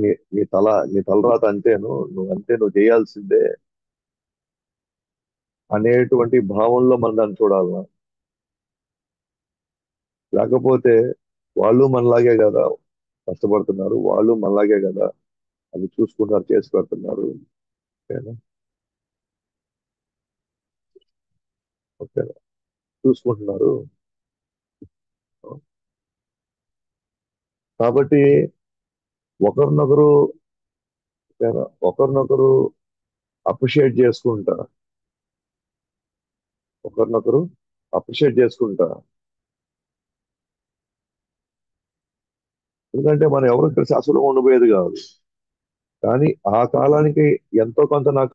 నీ తలరాత అంతేను, నువ్వు అంతే, నువ్వు చేయాల్సిందే అనేటువంటి భావంలో మనం దాన్ని చూడాలి. లేకపోతే వాళ్ళు మనలాగే కదా కష్టపడుతున్నారు, వాళ్ళు మనలాగే కదా అది చూసుకుంటారు, చేసి పెడుతున్నారు. ఓకేనా? ఓకేనా? చూసుకుంటున్నారు. కాబట్టి ఒకరినొకరు, ఓకేనా, ఒకరినొకరు అప్రిషియేట్ చేసుకుంటా, ఒకరినొకరు అప్రిషియేట్ చేసుకుంటా. ఎందుకంటే మనం ఎవరు ఇక్కడ శాశ్వతంగా ఉండిపోయేది కాదు. కానీ ఆ కాలానికి ఎంతో కొంత నాకు,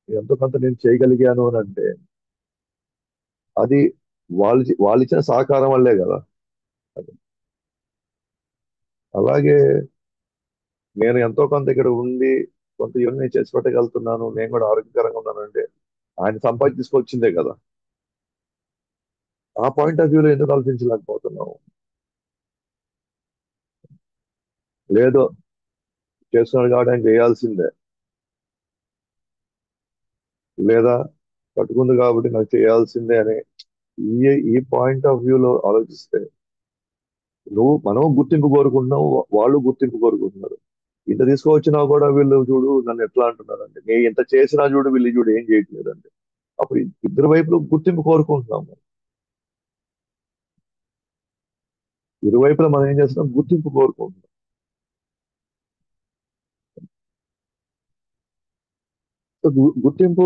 ఎంతో కొంత నేను చేయగలిగాను అని అంటే అది వాళ్ళు ఇచ్చిన సహకారం వల్లే కదా. అది. అలాగే నేను ఎంతో కొంత ఇక్కడ ఉండి కొంత ఇవన్నీ చేసి పెట్టగలుగుతున్నాను, నేను కూడా ఆరోగ్యకరంగా ఉన్నానంటే ఆయన సంపాదించి తీసుకొచ్చిందే కదా. ఆ పాయింట్ ఆఫ్ వ్యూలో ఎందుకు ఆలోచించలేకపోతున్నావు? లేదో, చేస్తున్నాడు కాబట్టి ఆయన చేయాల్సిందే, లేదా పట్టుకుంది కాబట్టి నాకు చేయాల్సిందే అనే ఈ ఈ పాయింట్ ఆఫ్ వ్యూలో ఆలోచిస్తే మనం గుర్తింపు కోరుకుంటున్నాం, వాళ్ళు గుర్తింపు కోరుకుంటున్నారు. ఇంత తీసుకువచ్చినా కూడా వీళ్ళు చూడు నన్ను ఎట్లా అంటున్నారంటే, నేను ఇంత చేసినా చూడు వీళ్ళు చూడు ఏం చేయట్లేదంటే, అప్పుడు ఇద్దరు వైపులు గుర్తింపు కోరుకుంటున్నాము. ఇరువైపులా మనం ఏం చేస్తున్నాం, గుర్తింపు కోరుకుంటున్నాం. సో గుర్తింపు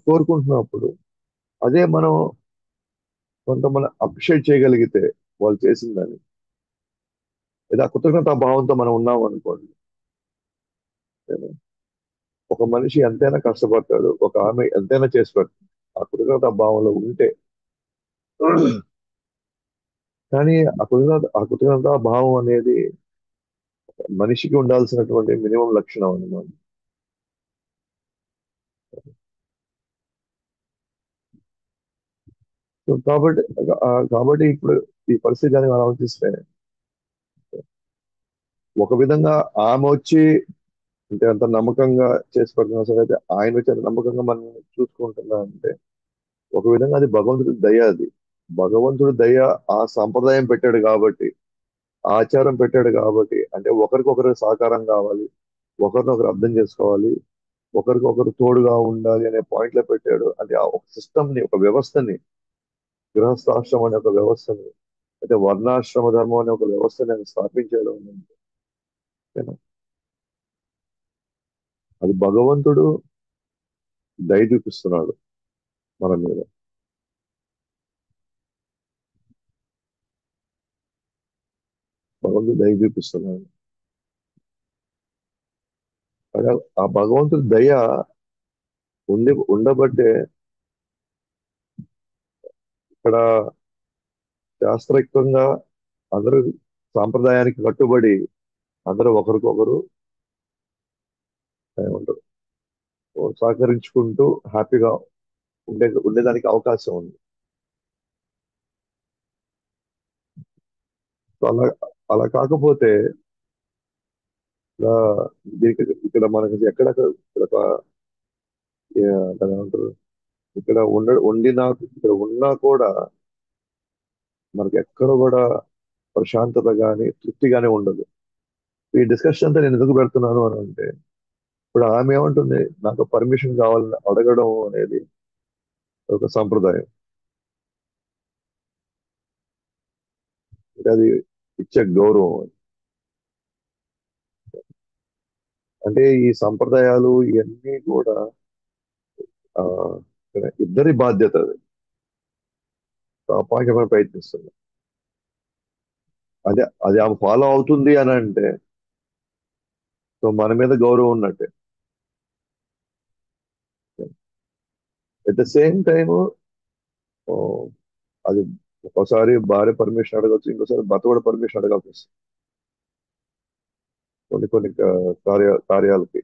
కోరుకుంటున్నప్పుడు అదే మనం కొంతమంది అప్రిషియేట్ చేయగలిగితే వాళ్ళు చేసిందని, లేదా కృతజ్ఞతా భావంతో మనం ఉన్నాం అనుకోండి. ఒక మనిషి ఎంతైనా కష్టపడతాడు, ఒక ఆమె ఎంతైనా చేసి పెడతాడు ఆ కృతజ్ఞతా భావంలో ఉంటే. కానీ ఆ కృతజ్ఞతా భావం అనేది మనిషికి ఉండాల్సినటువంటి మినిమం లక్షణం అన్నమాట. సో కాబట్టి ఇప్పుడు ఈ పరిస్థితి కానీ మనం ఆలోచిస్తే, ఒక విధంగా ఆమె వచ్చి అంటే అంత నమ్మకంగా చేసి పెడుతున్నా సరే, అయితే ఆయన వచ్చి అంత నమ్మకంగా మనం చూసుకుంటున్నా అంటే ఒక విధంగా అది భగవంతుడి దయ. అది భగవంతుడి దయ. ఆ సంప్రదాయం పెట్టాడు కాబట్టి, ఆచారం పెట్టాడు కాబట్టి, అంటే ఒకరికొకరు సహకారం కావాలి, ఒకరినొకరు అర్థం చేసుకోవాలి, ఒకరికొకరు తోడుగా ఉండాలి అనే పాయింట్ లో పెట్టాడు. అంటే ఆ ఒక సిస్టమ్ ని, ఒక వ్యవస్థని, గృహస్థాశ్రమం అనే ఒక వ్యవస్థని, అయితే వర్ణాశ్రమ ధర్మం అనే ఒక వ్యవస్థని ఆయన స్థాపించాడు. ఓకేనా? అది భగవంతుడు దయ చూపిస్తున్నాడు మన మీద. భగవంతుడు దయ చూపిస్తున్నాడు. అదే ఆ భగవంతుడి దయ ఉండబట్టే ఇక్కడ శాస్త్రయుక్తంగా అందరూ సాంప్రదాయానికి కట్టుబడి అందరూ ఒకరికొకరు ఏమంటారు, సహకరించుకుంటూ హ్యాపీగా ఉండేదానికి అవకాశం ఉంది. సో అలా అలా కాకపోతే ఇలా ఇక్కడ మనకి ఇక్కడ దాన్ని ఏమంటారు, ఇక్కడ ఇక్కడ ఉన్నా కూడా మనకి ఎక్కడ కూడా ప్రశాంతత గాని తృప్తి గాని ఉండదు. ఈ డిస్కషన్ అంతా నేను ఎందుకు పెడుతున్నాను అని అంటే, ఇప్పుడు ఆమె ఏమంటుంది, నాకు పర్మిషన్ కావాలని అడగడం అనేది ఒక సంప్రదాయం. అంటే అది ఇచ్చే గౌరవం. అంటే ఈ సంప్రదాయాలు ఇవన్నీ కూడా ఆ, ఇద్దరి బాధ్యత. అది అపాయకమైన ప్రయత్నిస్తుంది. అది ఆమె ఫాలో అవుతుంది అని అంటే సో మన మీద గౌరవం ఉన్నట్టే. ఎట్ ద సేమ్ టైమ్ అది ఒకసారి భార్య పర్మిషన్ అడగచ్చు, ఇంకోసారి భర్త కూడా పర్మిషన్ అడగాల్సి వస్తుంది కొన్ని కొన్ని కార్యాలకి.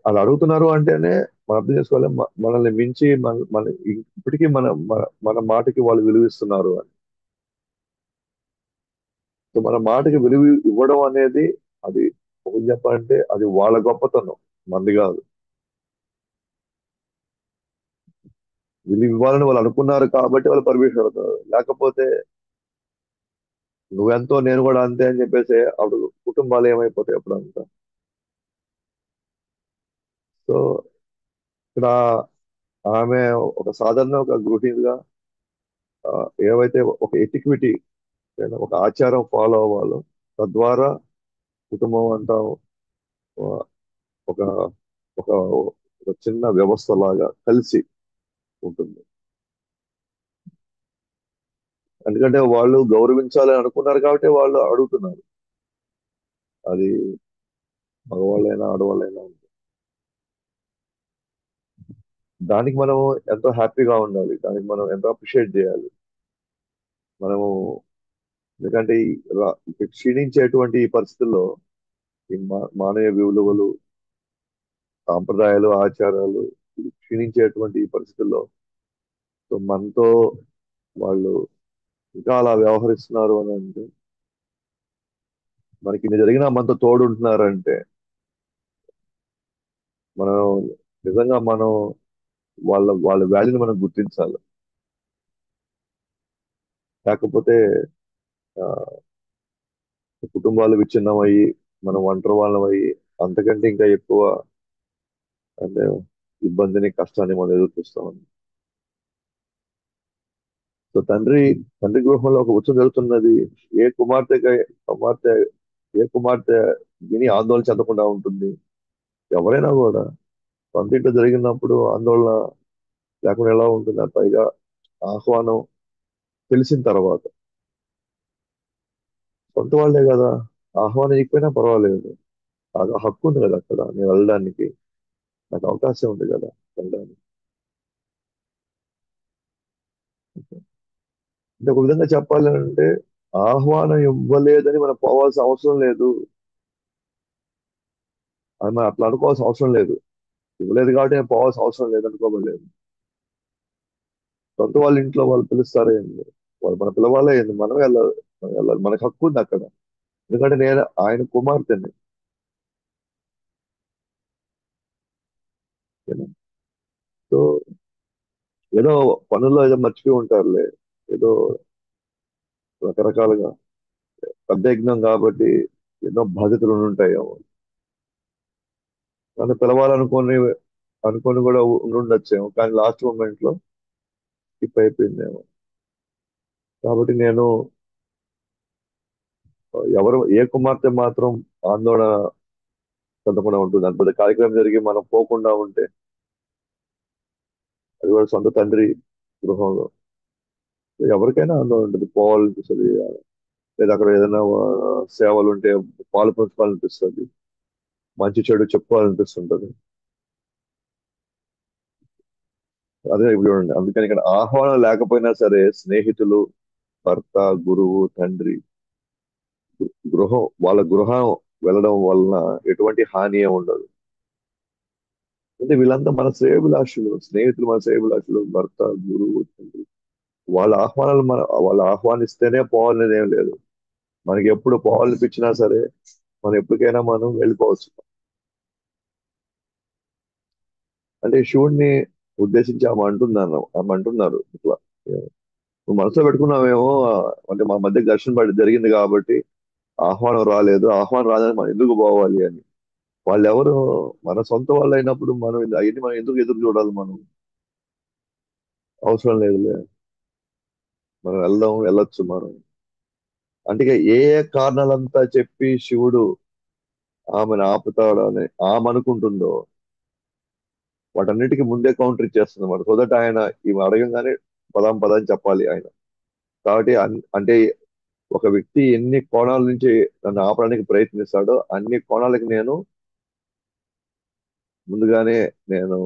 అలా అడుగుతున్నారు అంటేనే మనం అర్థం చేసుకోవాలి, మనల్ని మించి మన ఇప్పటికీ మన మాటకి వాళ్ళు విలువిస్తున్నారు అని. సో మన మాటకి విలువ ఇవ్వడం అనేది అది ఒక చెప్పాలంటే అది వాళ్ళ గొప్పతనం, మంది కాదు. విలువ ఇవ్వాలని వాళ్ళు అనుకున్నారు కాబట్టి వాళ్ళు పర్మిషన్ అడుగుతారు. లేకపోతే నువ్వెంతో నేను కూడా అంతే అని చెప్పేసి అప్పుడు కుటుంబాలు ఏమైపోతాయి అప్పుడు అంతా. సో ఇక్కడ ఆమె ఒక సాధారణ ఒక గృహిణిగా ఆ, ఏవైతే ఒక ఎటిక్విటీ ఒక ఆచారం ఫాలో అవ్వాలో తద్వారా కుటుంబం అంతా ఆ, ఒక ఒక ఒక చిన్న వ్యవస్థ లాగా కలిసి ఉంటుంది. ఎందుకంటే వాళ్ళు గౌరవించాలని అనుకున్నారు కాబట్టి వాళ్ళు అడుగుతున్నారు. అది మగవాళ్ళైనా ఆడవాళ్ళైనా. దానికి మనం ఎంతో హ్యాపీగా ఉండాలి, దానికి మనం ఎంతో అప్రిషియేట్ చేయాలి మనము. ఎందుకంటే ఈ క్షీణించేటువంటి ఈ పరిస్థితుల్లో ఈ మానవ విలువలు, సాంప్రదాయాలు, ఆచారాలు ఇది క్షీణించేటువంటి ఈ పరిస్థితుల్లో సో మనతో వాళ్ళు ఇంకా అలా వ్యవహరిస్తున్నారు అని అంటే, మనకి ఇన్ని జరిగినా మనతో తోడు ఉంటున్నారంటే మనం నిజంగా మనం వాళ్ళ వాల్యూని మనం గుర్తించాలి. లేకపోతే ఆ, కుటుంబాలు విచ్ఛిన్నమయ్యి మనం ఒంటరి వాళ్ళమయ్యి అంతకంటే ఇంకా ఎక్కువ అంటే ఇబ్బందిని కష్టాన్ని మనం ఎదురు చూస్తాం. సో తండ్రి గృహంలో ఒక ఉత్సవం జరుగుతున్నది. ఏ కుమార్తె ఏ కుమార్తె విని ఆందోళన చెందకుండా ఉంటుంది? ఎవరైనా కూడా సొంత ఇంట్లో జరిగినప్పుడు ఆందోళన లేకుండా ఎలా ఉంటుంది? పైగా ఆహ్వానం తెలిసిన తర్వాత సొంత వాళ్ళే కదా, ఆహ్వానం ఇకపోయినా పర్వాలేదు, నాకు ఆ హక్కు ఉంది కదా అక్కడ నేను వెళ్ళడానికి, నాకు అవకాశం ఉంది కదా వెళ్ళడానికి. అంటే ఒక విధంగా చెప్పాలంటే ఆహ్వానం ఇవ్వలేదని మనం పోవాల్సిన అవసరం లేదు. అది మనం అట్లా అనుకోవాల్సిన అవసరం లేదు. ఇవ్వలేదు కాబట్టి నేను పోవాల్సిన అవసరం లేదు అనుకోవలేదు. సొంత వాళ్ళ ఇంట్లో వాళ్ళు పిలుస్తారే ఏంది, వాళ్ళు మన పిలవాలే ఏంది, మనం వెళ్ళాలి, మనకు హక్కు ఉంది అక్కడ. ఎందుకంటే నేను ఆయన కుమార్తెని. ఓకేనా? సో ఏదో పనుల్లో ఏదో మర్చిపోయి ఉంటారులే, ఏదో రకరకాలుగా పెద్ద యజ్ఞం కాబట్టి ఎన్నో బాధ్యతలు ఉండి ఉంటాయేమో, నన్ను అనుకొని కూడా ఉండుండొచ్చేమో, కానీ లాస్ట్ మూమెంట్ లో స్కిప్ అయిపోయిందేమో. కాబట్టి నేను ఏ కుమార్తె మాత్రం ఆందోళన చెందకుండా ఉంటుంది? అంత పెద్ద కార్యక్రమం జరిగి మనం పోకుండా ఉంటే, అది కూడా సొంత తండ్రి గృహంలో ఎవరికైనా ఆందోళన ఉంటుంది, పోవాలనిపిస్తుంది. లేదా అక్కడ ఏదైనా సేవలు ఉంటే పాలు పంచుకోవాలనిపిస్తుంది, మంచి చెడు చెప్పుకోవాలనిపిస్తుంటది. అదే ఇప్పుడు చూడండి, అందుకని ఇక్కడ ఆహ్వానం లేకపోయినా సరే స్నేహితులు, భర్త, గురువు, తండ్రి, వాళ్ళ గృహం వెళ్ళడం వలన ఎటువంటి హాని ఏమి ఉండదు. అంటే వీళ్ళంతా మన శ్రేయోభిలాషులు, స్నేహితులు మన శ్రేయోభిలాషులు, భర్త, గురువు, తండ్రి. వాళ్ళు ఆహ్వానిస్తేనే పోవాలనేది ఏం లేదు. మనకి ఎప్పుడు పోవాలనిపించినా సరే మనం ఎప్పటికైనా మనం వెళ్ళిపోవచ్చు. అంటే శివుణ్ణి ఉద్దేశించి ఆమె అంటున్నారు ఇట్లా, నువ్వు మనసులో పెట్టుకున్నావేమో, అంటే మా మధ్య ఘర్షణ జరిగింది కాబట్టి ఆహ్వానం రాదని మనం ఎందుకు పోవాలి అని. వాళ్ళెవరు? మన సొంత వాళ్ళు అయినప్పుడు మనం ఎందుకు ఎదురు చూడాలి? మనం అవసరం లేదులే, మనం వెళ్ళొచ్చు మనం. అంటే ఇక ఏ ఏ కారణాలంతా చెప్పి శివుడు ఆమెను ఆపుతాడని ఆమె అనుకుంటుందో వాటన్నిటికీ ముందే కౌంటర్ ఇచ్చేస్తుంది అన్నమాట. సో దట్ ఆయన ఈమె అడగంగానే పదాం పదాం చెప్పాలి ఆయన. కాబట్టి అంటే ఒక వ్యక్తి ఎన్ని కోణాల నుంచి నన్ను ఆపడానికి ప్రయత్నిస్తాడో అన్ని కోణాలకి ముందుగానే నేను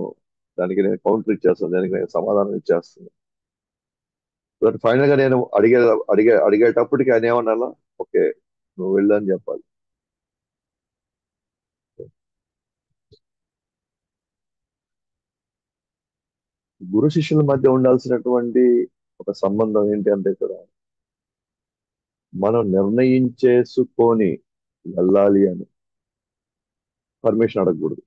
నేను కౌంటర్ ఇచ్చేస్తాను, దానికి నేను సమాధానం ఇచ్చేస్తాను. బట్ ఫైనల్ గా నేను అడిగేటప్పటికి ఆయన ఏమన్నా, ఓకే నువ్వు వెళ్ళు అని చెప్పాలి. గురు శిష్యుల మధ్య ఉండాల్సినటువంటి ఒక సంబంధం ఏంటి అంటే ఇక్కడ మనం నిర్ణయించేసుకొని వెళ్ళాలి అని పర్మిషన్ అడగకూడదు.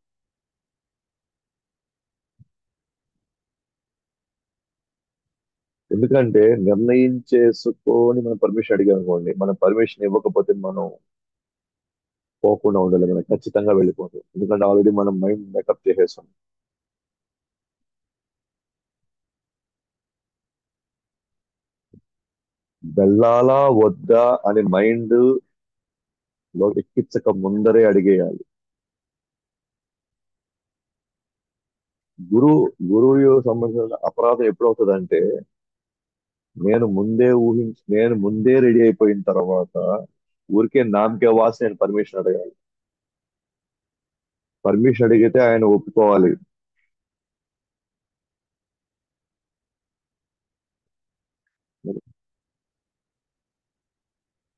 ఎందుకంటే నిర్ణయించేసుకొని మనం పర్మిషన్ అడిగాం అనుకోండి, మనం పర్మిషన్ ఇవ్వకపోతే మనం పోకుండా ఉండలేము, మనం ఖచ్చితంగా వెళ్ళిపోతాం. ఎందుకంటే ఆల్రెడీ మనం మైండ్ మేకప్ చేసేసాం. వెళ్ళాలా వద్దా అని మైండ్ లో ఎక్కించక ముందరే అడిగేయాలి. గురువు గురువు సంబంధించిన అపరాధం ఎప్పుడు అవుతుందంటే, నేను ముందే రెడీ అయిపోయిన తర్వాత ఊరికే నామకే వాసి నేను పర్మిషన్ అడగాలి. పర్మిషన్ అడిగితే ఆయన ఒప్పుకోవాలి.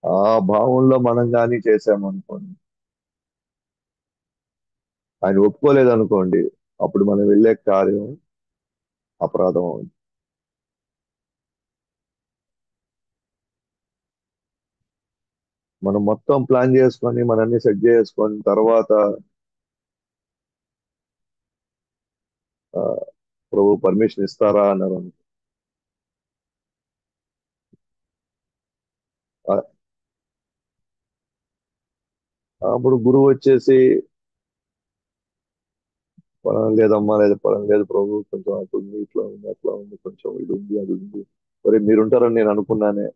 ఆ భావంలో మనం కానీ చేసామనుకోండి, ఆయన ఒప్పుకోలేదు అనుకోండి, అప్పుడు మనం వెళ్ళే కార్యం అపరాధం అవుతుంది. మనం మొత్తం ప్లాన్ చేసుకొని మనల్ని సెట్ చేసుకొని తర్వాత ఆ, ప్రభు పర్మిషన్ ఇస్తారా అన్నారు ఆ, అప్పుడు గురువు వచ్చేసి, పొలం లేదమ్మా, లేదు పొలం లేదు ప్రభు, కొంచెం అటు ఉంది, ఇట్లా ఉంది, అట్లా ఉంది, కొంచెం ఇది ఉంది, అది ఉంది. మరి మీరుంటారని నేను అనుకున్నానే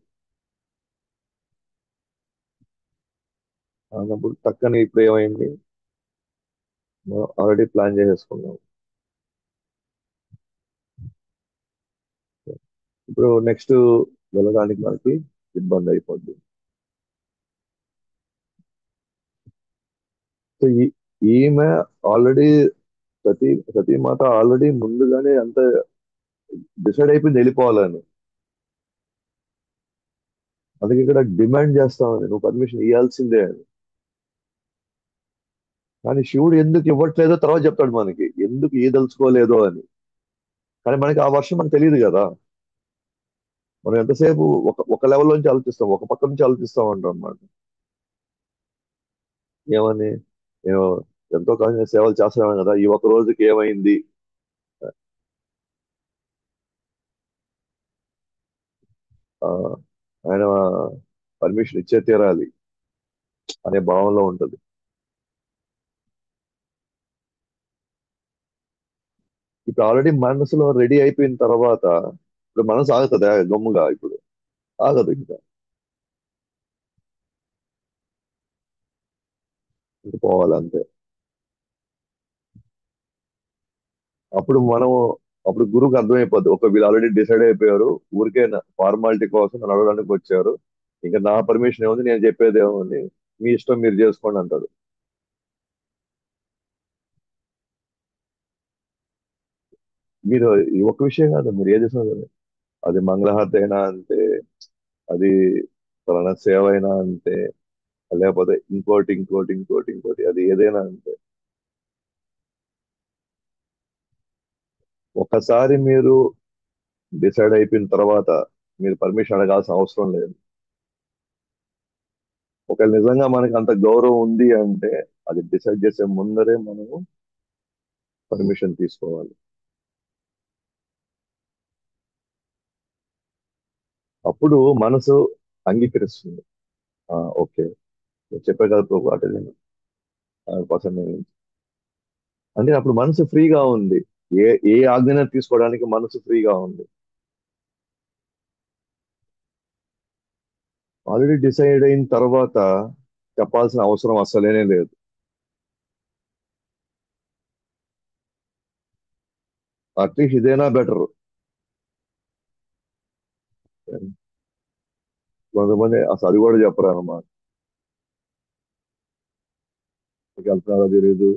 అన్నప్పుడు టక్కని ఇప్పుడు ఏమైంది, మనం ఆల్రెడీ ప్లాన్ చేసేసుకున్నాం. ఇప్పుడు నెక్స్ట్ వెళ్ళడానికి మనకి ఇబ్బంది అయిపోద్ది. సో ఈమె ఆల్రెడీ సతీమాత ఆల్రెడీ ముందుగానే అంత డిసైడ్ అయిపోయింది వెళ్ళిపోవాలని. అందుకే ఇక్కడ డిమాండ్ చేస్తామని, నువ్వు పర్మిషన్ ఇవ్వాల్సిందే అని. కానీ శివుడు ఎందుకు ఇవ్వట్లేదో తర్వాత చెప్తాడు మనకి, ఎందుకు ఈదలుచుకోలేదో అని. కానీ మనకి ఆ వర్షం మనకు తెలియదు కదా. మనం ఎంతసేపు ఒక లెవెల్ నుంచి ఆలోచిస్తాం, ఒక పక్క నుంచి ఆలోచిస్తాం అంటాం అన్నమాట. ఏమని, నేను ఎంతో కాలం సేవలు చేస్తున్నాను కదా, ఈ ఒక రోజుకి ఏమైంది, ఆ, ఆయన పర్మిషన్ ఇచ్చే తీరాలి అనే భావంలో ఉంటది. ఇప్పుడు ఆల్రెడీ మనసులో రెడీ అయిపోయిన తర్వాత ఇప్పుడు మనసు ఆగుతుందా గమ్ముగా? ఇప్పుడు ఆగదు ఇంకా. ఇంక పోవాలి అంతే. అప్పుడు మనము అప్పుడు గురువుకి అర్థమైపోద్ది, ఒక వీళ్ళు ఆల్రెడీ డిసైడ్ అయిపోయారు, ఊరికే ఫార్మాలిటీ కోసం నన్ను అడగడానికి వచ్చారు, ఇంకా నా పర్మిషన్ ఏముంది, నేను చెప్పేది ఏముంది, మీ ఇష్టం మీరు చేసుకోండి అంటాడు. మీరు ఈ ఒక్క విషయం కాదు, మీరు ఏ చేసినా సరే, అది మంగళహారతి అయినా అంతే, అది ఫలానా సేవ అయినా అంతే, లేకపోతే ఇంకోటి అది ఏదైనా అంతే. ఒకసారి మీరు డిసైడ్ అయిపోయిన తర్వాత మీరు పర్మిషన్ అడగాల్సిన అవసరం లేదు. ఒకవేళ నిజంగా మనకి అంత గౌరవం ఉంది అంటే, అది డిసైడ్ చేసే ముందరే మనము పర్మిషన్ తీసుకోవాలి. అప్పుడు మనసు అంగీకరిస్తుంది. ఓకే, మీరు చెప్పే కదా ప్రభు, అటు నేను 100% అంటే అప్పుడు మనసు ఫ్రీగా ఉంది. ఏ ఏ ఆజ్ఞ తీసుకోవడానికి మనసు ఫ్రీగా ఉంది. ఆల్రెడీ డిసైడ్ అయిన తర్వాత చెప్పాల్సిన అవసరం అసలేనే లేదు. అట్లీస్ట్ ఇదైనా బెటర్. కొంతమంది అసలు అది కూడా చెప్పరు అన్నమాట. మీకు వెళ్తున్నారో తెలియదు,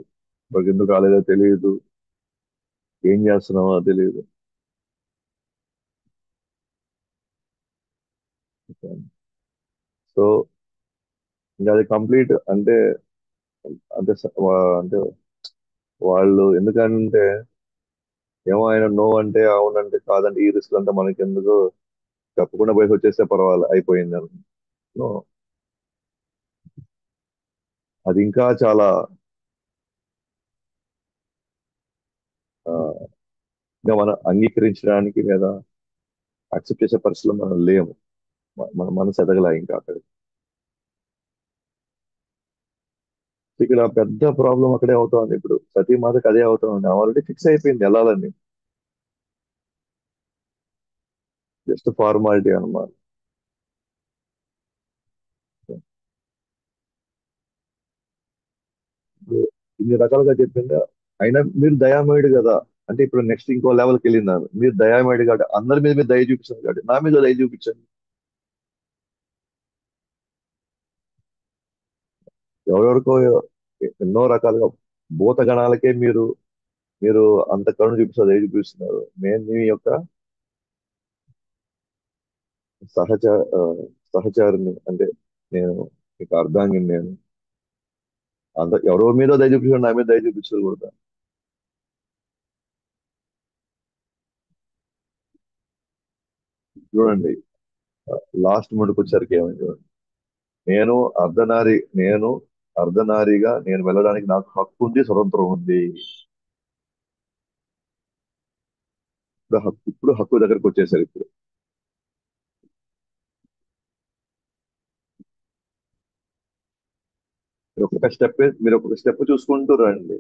మీకు ఎందుకు రాలేదో తెలియదు, ఏం చేస్తున్నామో తెలియదు. సో ఇంకా అది కంప్లీట్ అంటే, అంటే వాళ్ళు ఎందుకంటే, ఏమో ఆయన నో అంటే అవునంటే కాదంటే ఈ రిస్క్ అంతా మనకి ఎందుకు, చెప్పకుండా పోయి వచ్చేస్తే పర్వాలేదు అయిపోయింది అని. నో, అది ఇంకా చాలా ఆ, ఇంకా మనం అంగీకరించడానికి లేదా యాక్సెప్ట్ చేసే పరిస్థితిలో మనం లేము. మన మనసు ఎదగలే ఇంకా అక్కడ. ఇక్కడ పెద్ద ప్రాబ్లం అక్కడే అవుతుంది ఇప్పుడు. సతీమాతకి అదే అవుతుంది. ఆల్రెడీ ఫిక్స్ అయిపోయింది వెళ్ళాలని. జస్ట్ ఫార్మాలిటీ అన్నమాట. ఇప్పుడు ఇన్ని రకాలుగా చెప్పిందా, అయినా మీరు దయామయుడు కదా. అంటే ఇప్పుడు నెక్స్ట్ ఇంకో లెవెల్కి వెళ్ళినారు. మీరు దయామయుడు కాబట్టి అందరి మీద మీరు దయ చూపించారు కాబట్టి నా మీద దయ చూపించండి. ఎవరెవరికో ఎన్నో రకాలుగా భూతగణాలకే మీరు మీరు అంత కరుణ చూపిస్తారు, దయ చూపిస్తున్నారు. నేను మీ యొక్క సహచ ఆ, సహచారిని అంటే నేను మీకు అర్ధాంగిని నేను. అంత ఎవరెవరి మీద దయ చూపించారు, నా మీద దయ చూపించకూడదు. చూడండి, లాస్ట్ ముందుకు వచ్చరికి ఏమైంది చూడండి. నేను అర్ధనారి నేను అర్ధనారిగా నేను వెళ్ళడానికి నాకు హక్కు ఉంది, స్వతంత్రం ఉంది. ఇప్పుడు హక్కు దగ్గరకు వచ్చేసరి ఇప్పుడు మీరు ఒక్కొక్క స్టెప్ చూసుకుంటూ రండి.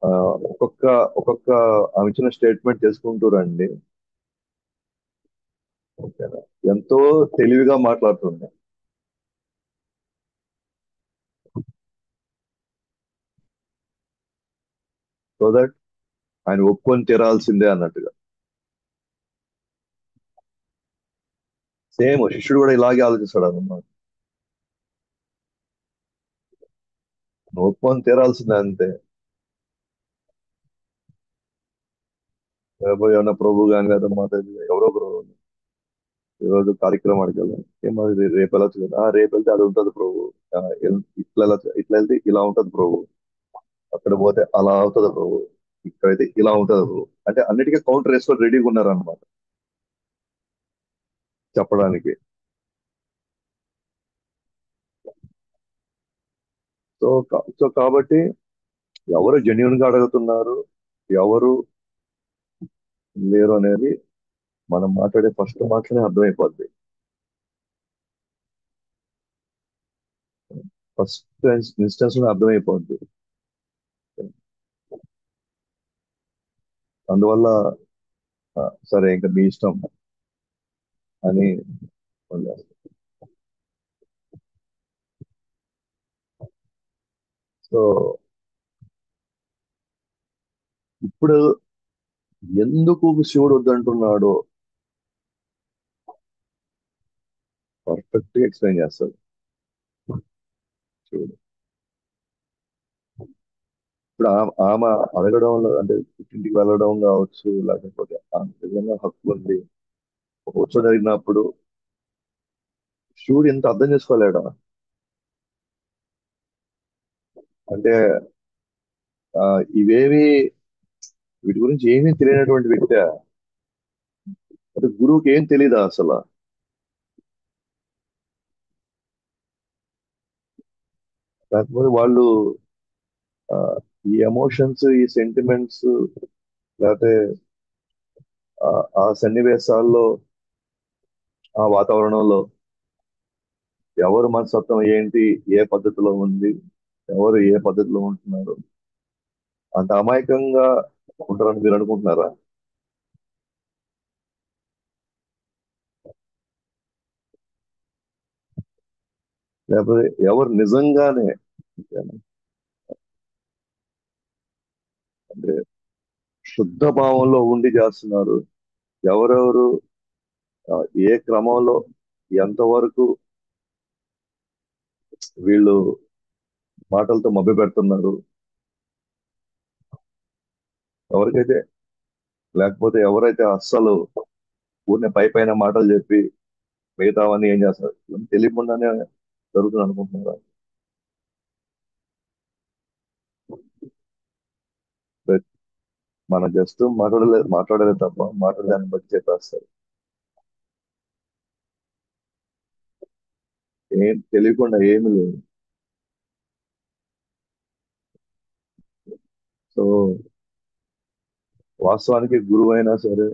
ఆ, ఒక్కొక్క ఒక్కొక్క ఆమె ఇచ్చిన స్టేట్మెంట్ చేసుకుంటూ రండి. ఓకేనా? ఎంతో తెలివిగా మాట్లాడుతుంది. సో దట్ ఆయన ఒప్పుకొని తీరాల్సిందే అన్నట్టుగా. సేమ్ శిష్యుడు కూడా ఇలాగే ఆలోచిస్తాడు అన్నమాట. నువ్వు ఒప్పుకొని తీరాల్సిందే అంతే. లేకపోతే ఏమన్నా ప్రభు గాని లేదా మాత ఎవరో ఒకరు ఈ రోజు కార్యక్రమానికి వెళ్ళాలి. ఏమది రేపు వెళ్ళచ్చు కదా, రేపు వెళ్తే అది ఉంటుంది ప్రభు. ఇట్లా వెళ్తే ఇలా ఉంటుంది ప్రభు. అక్కడ పోతే అలా అవుతుంది ప్రభు. ఇక్కడైతే ఇలా ఉంటుంది ప్రభు. అంటే అన్నిటికీ కౌంటర్ వేసుకొని రెడీగా ఉన్నారు అనమాట చెప్పడానికి. సో కాబట్టి ఎవరు జెన్యున్ గా అడుగుతున్నారు, ఎవరు లేరు అనేది మనం మాట్లాడే ఫస్ట్ మాటలోనే అర్థమైపోద్ది. ఫస్ట్ ఇన్స్టెన్స్ లో అర్థమైపోద్ది. అందువల్ల సరే ఇంకా మీ ఇష్టం అని వదిలేస్తాం. సో ఇప్పుడు ఎందుకు శివుడు వద్దంటున్నాడో పర్ఫెక్ట్ గా ఎక్స్ప్లెయిన్ చేస్తాడు శివుడు. ఇప్పుడు ఆమె అడగడంలో అంటే ఇంటికి వెళ్ళడం కావచ్చు, లేకపోతే ఆమె నిజంగా హక్కు ఉంది. ఒక ఉత్సవం జరిగినప్పుడు శివుడు ఎంత అర్థం చేసుకోలేడా? అంటే ఆ, ఇవేవి వీటి గురించి ఏమీ తెలియనటువంటి వ్యక్తి. అంటే గురువుకి ఏం తెలీదా అసలు? లేకపోతే వాళ్ళు ఆ, ఈ ఎమోషన్స్, ఈ సెంటిమెంట్స్, లేకపోతే ఆ ఆ సన్నివేశాల్లో, ఆ వాతావరణంలో ఎవరు మనస్తత్వం ఏంటి, ఏ పద్ధతిలో ఉంది, ఎవరు ఏ పద్ధతిలో ఉంటున్నారు, అంత అమాయకంగా ఉంటారని మీరు అనుకుంటున్నారా? లేకపోతే ఎవరు నిజంగానే అంటే శుద్ధ భావంలో ఉండి చేస్తున్నారు, ఎవరెవరు ఆ, ఏ క్రమంలో ఎంతవరకు వీళ్ళు మాటలతో మభ్య పెడుతున్నారు, ఎవరికైతే లేకపోతే ఎవరైతే అస్సలు ఊరినే పై పైన మాటలు చెప్పి మిగతావన్నీ ఏం చేస్తారు ఇవన్నీ తెలియకుండానే జరుగుతుంది అనుకుంటున్నారు. మనం జస్ట్ మాట్లాడలేదు తప్ప మాట్లాడదాన్ని బట్టి చెప్పేస్తారు. ఏం తెలియకుండా ఏమి లేదు. సో వాస్తవానికి గురువు అయినా సరే,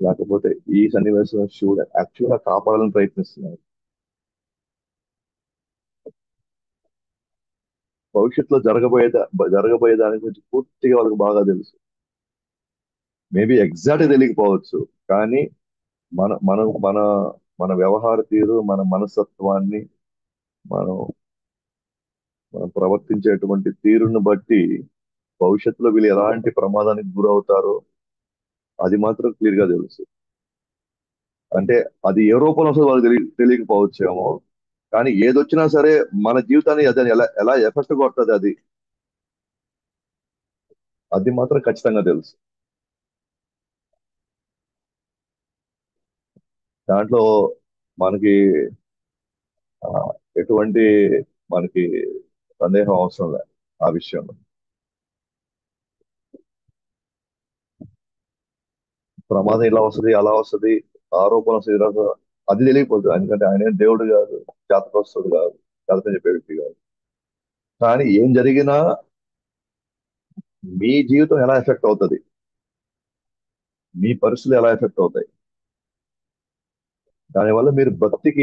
లేకపోతే ఈ సన్నివేశం శివుడు యాక్చువల్ గా కాపాడాలని ప్రయత్నిస్తున్నారు. భవిష్యత్తులో జరగబోయే దాని గురించి పూర్తిగా వాళ్ళకి బాగా తెలుసు. మేబీ ఎగ్జాక్ట్ తెలియకపోవచ్చు, కానీ మన మన వ్యవహార తీరు, మన మనస్తత్వాన్ని, మనం మనం ప్రవర్తించేటువంటి తీరును బట్టి భవిష్యత్తులో వీళ్ళు ఎలాంటి ప్రమాదానికి గురవుతారో అది మాత్రం క్లియర్ గా తెలుసు. అంటే అది ఏ రూపంలో వస్తుందో వాళ్ళకి తెలియకపోవచ్చేమో, కానీ ఏదొచ్చినా సరే మన జీవితాన్ని అది ఎలా ఎలా ఎఫెక్ట్ కొడుతుంది, అది మాత్రం ఖచ్చితంగా తెలుసు. దాంట్లో మనకి ఆ, ఎటువంటి మనకి సందేహం అవసరం లేదు ఆ విషయంలో. ప్రమాదం ఇలా వస్తుంది అలా వస్తుంది, ఆరోపణ వస్తుంది ఇలా వస్తది, అది తెలియకపోతుంది. ఎందుకంటే ఆయన ఏం దేవుడు కాదు, జాతకస్తుడు కాదు, జాతకం చెప్పే వ్యక్తి కాదు. కానీ ఏం జరిగినా మీ జీవితం ఎలా ఎఫెక్ట్ అవుతుంది, మీ పరిస్థితులు ఎలా ఎఫెక్ట్ అవుతాయి, దానివల్ల మీరు భక్తికి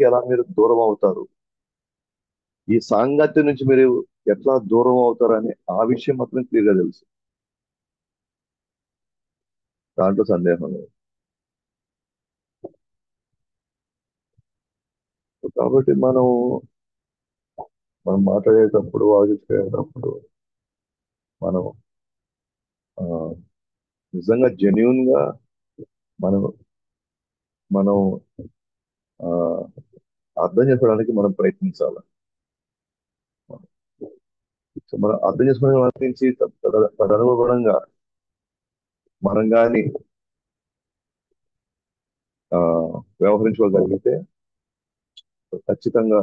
ఎలా మీరు దూరం అవుతారు, ఈ సాంగత్యం నుంచి మీరు ఎట్లా దూరం అవుతారని ఆ విషయం మాత్రం క్లియర్ గా తెలుసు. దాంట్లో సందేహం లేదు. కాబట్టి మనం మాట్లాడేటప్పుడు, ఆలోచించేటప్పుడు మనం ఆ, నిజంగా జెన్యున్ గా మనం మనం ఆ, అర్థం చేసుకోవడానికి మనం ప్రయత్నించాలి. సో మనం అర్థం చేసుకోవడానికి ప్రయత్నించి తదనుగుణంగా మనం కానీ వ్యవహరించుకోగలిగితే ఖచ్చితంగా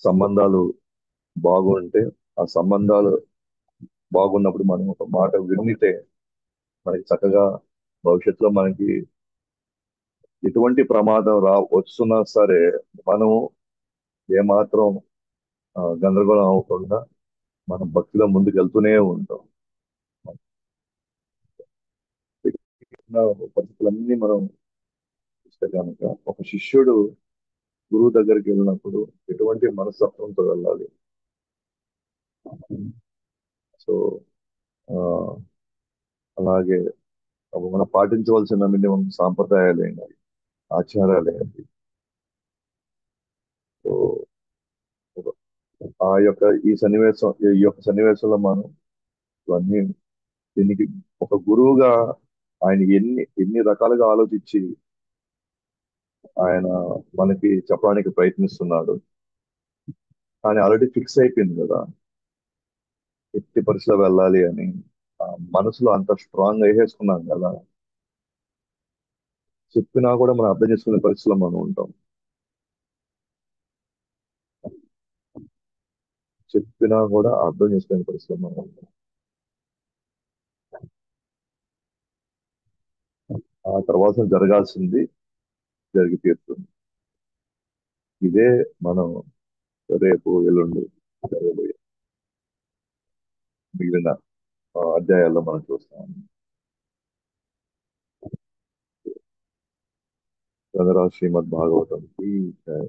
సంబంధాలు బాగుంటే, ఆ సంబంధాలు బాగున్నప్పుడు మనం ఒక మాట వినితే మనకి చక్కగా భవిష్యత్తులో మనకి ఎటువంటి ప్రమాదం వస్తున్నా సరే మనం ఏమాత్రం గందరగోళం అవ్వకుండా మనం భక్తిలో ముందుకు వెళ్తూనే ఉంటాం. ఉన్న పరిస్థితులన్నీ మనం చూస్తే కనుక ఒక శిష్యుడు గురువు దగ్గరికి వెళ్ళినప్పుడు ఎటువంటి మనస్తత్వంతో వెళ్ళాలి. సో ఆ, అలాగే మనం పాటించవలసిన మినిమం సాంప్రదాయాలు ఏంటి, ఆచారాలు ఏంటి. సో ఆ యొక్క ఈ యొక్క సన్నివేశంలో మనం ఇవన్నీ, దీనికి ఒక గురువుగా ఆయన ఎన్ని ఎన్ని రకాలుగా ఆలోచించి ఆయన మనకి చెప్పడానికి ప్రయత్నిస్తున్నాడు. కానీ ఆల్రెడీ ఫిక్స్ అయిపోయింది కదా ఎట్టి పరిస్థితిలో వెళ్ళాలి అని. ఆ మనసులో అంత స్ట్రాంగ్ వేసేసుకున్నాం కదా, చెప్పినా కూడా మనం అర్థం చేసుకునే పరిస్థితిలో మనం ఉంటాం. చెప్పినా కూడా అర్థం చేసుకునే పరిస్థితిలో మనం ఉంటాం. ఆ తర్వాత జరగాల్సింది జరిగి తీరుతుంది. ఇదే మనం రేపు ఎల్లుండి జరగబోయే మిగిలిన అధ్యాయాల్లో మనం చూస్తాం. చంద్ర శ్రీమద్ భాగవతం కి జై.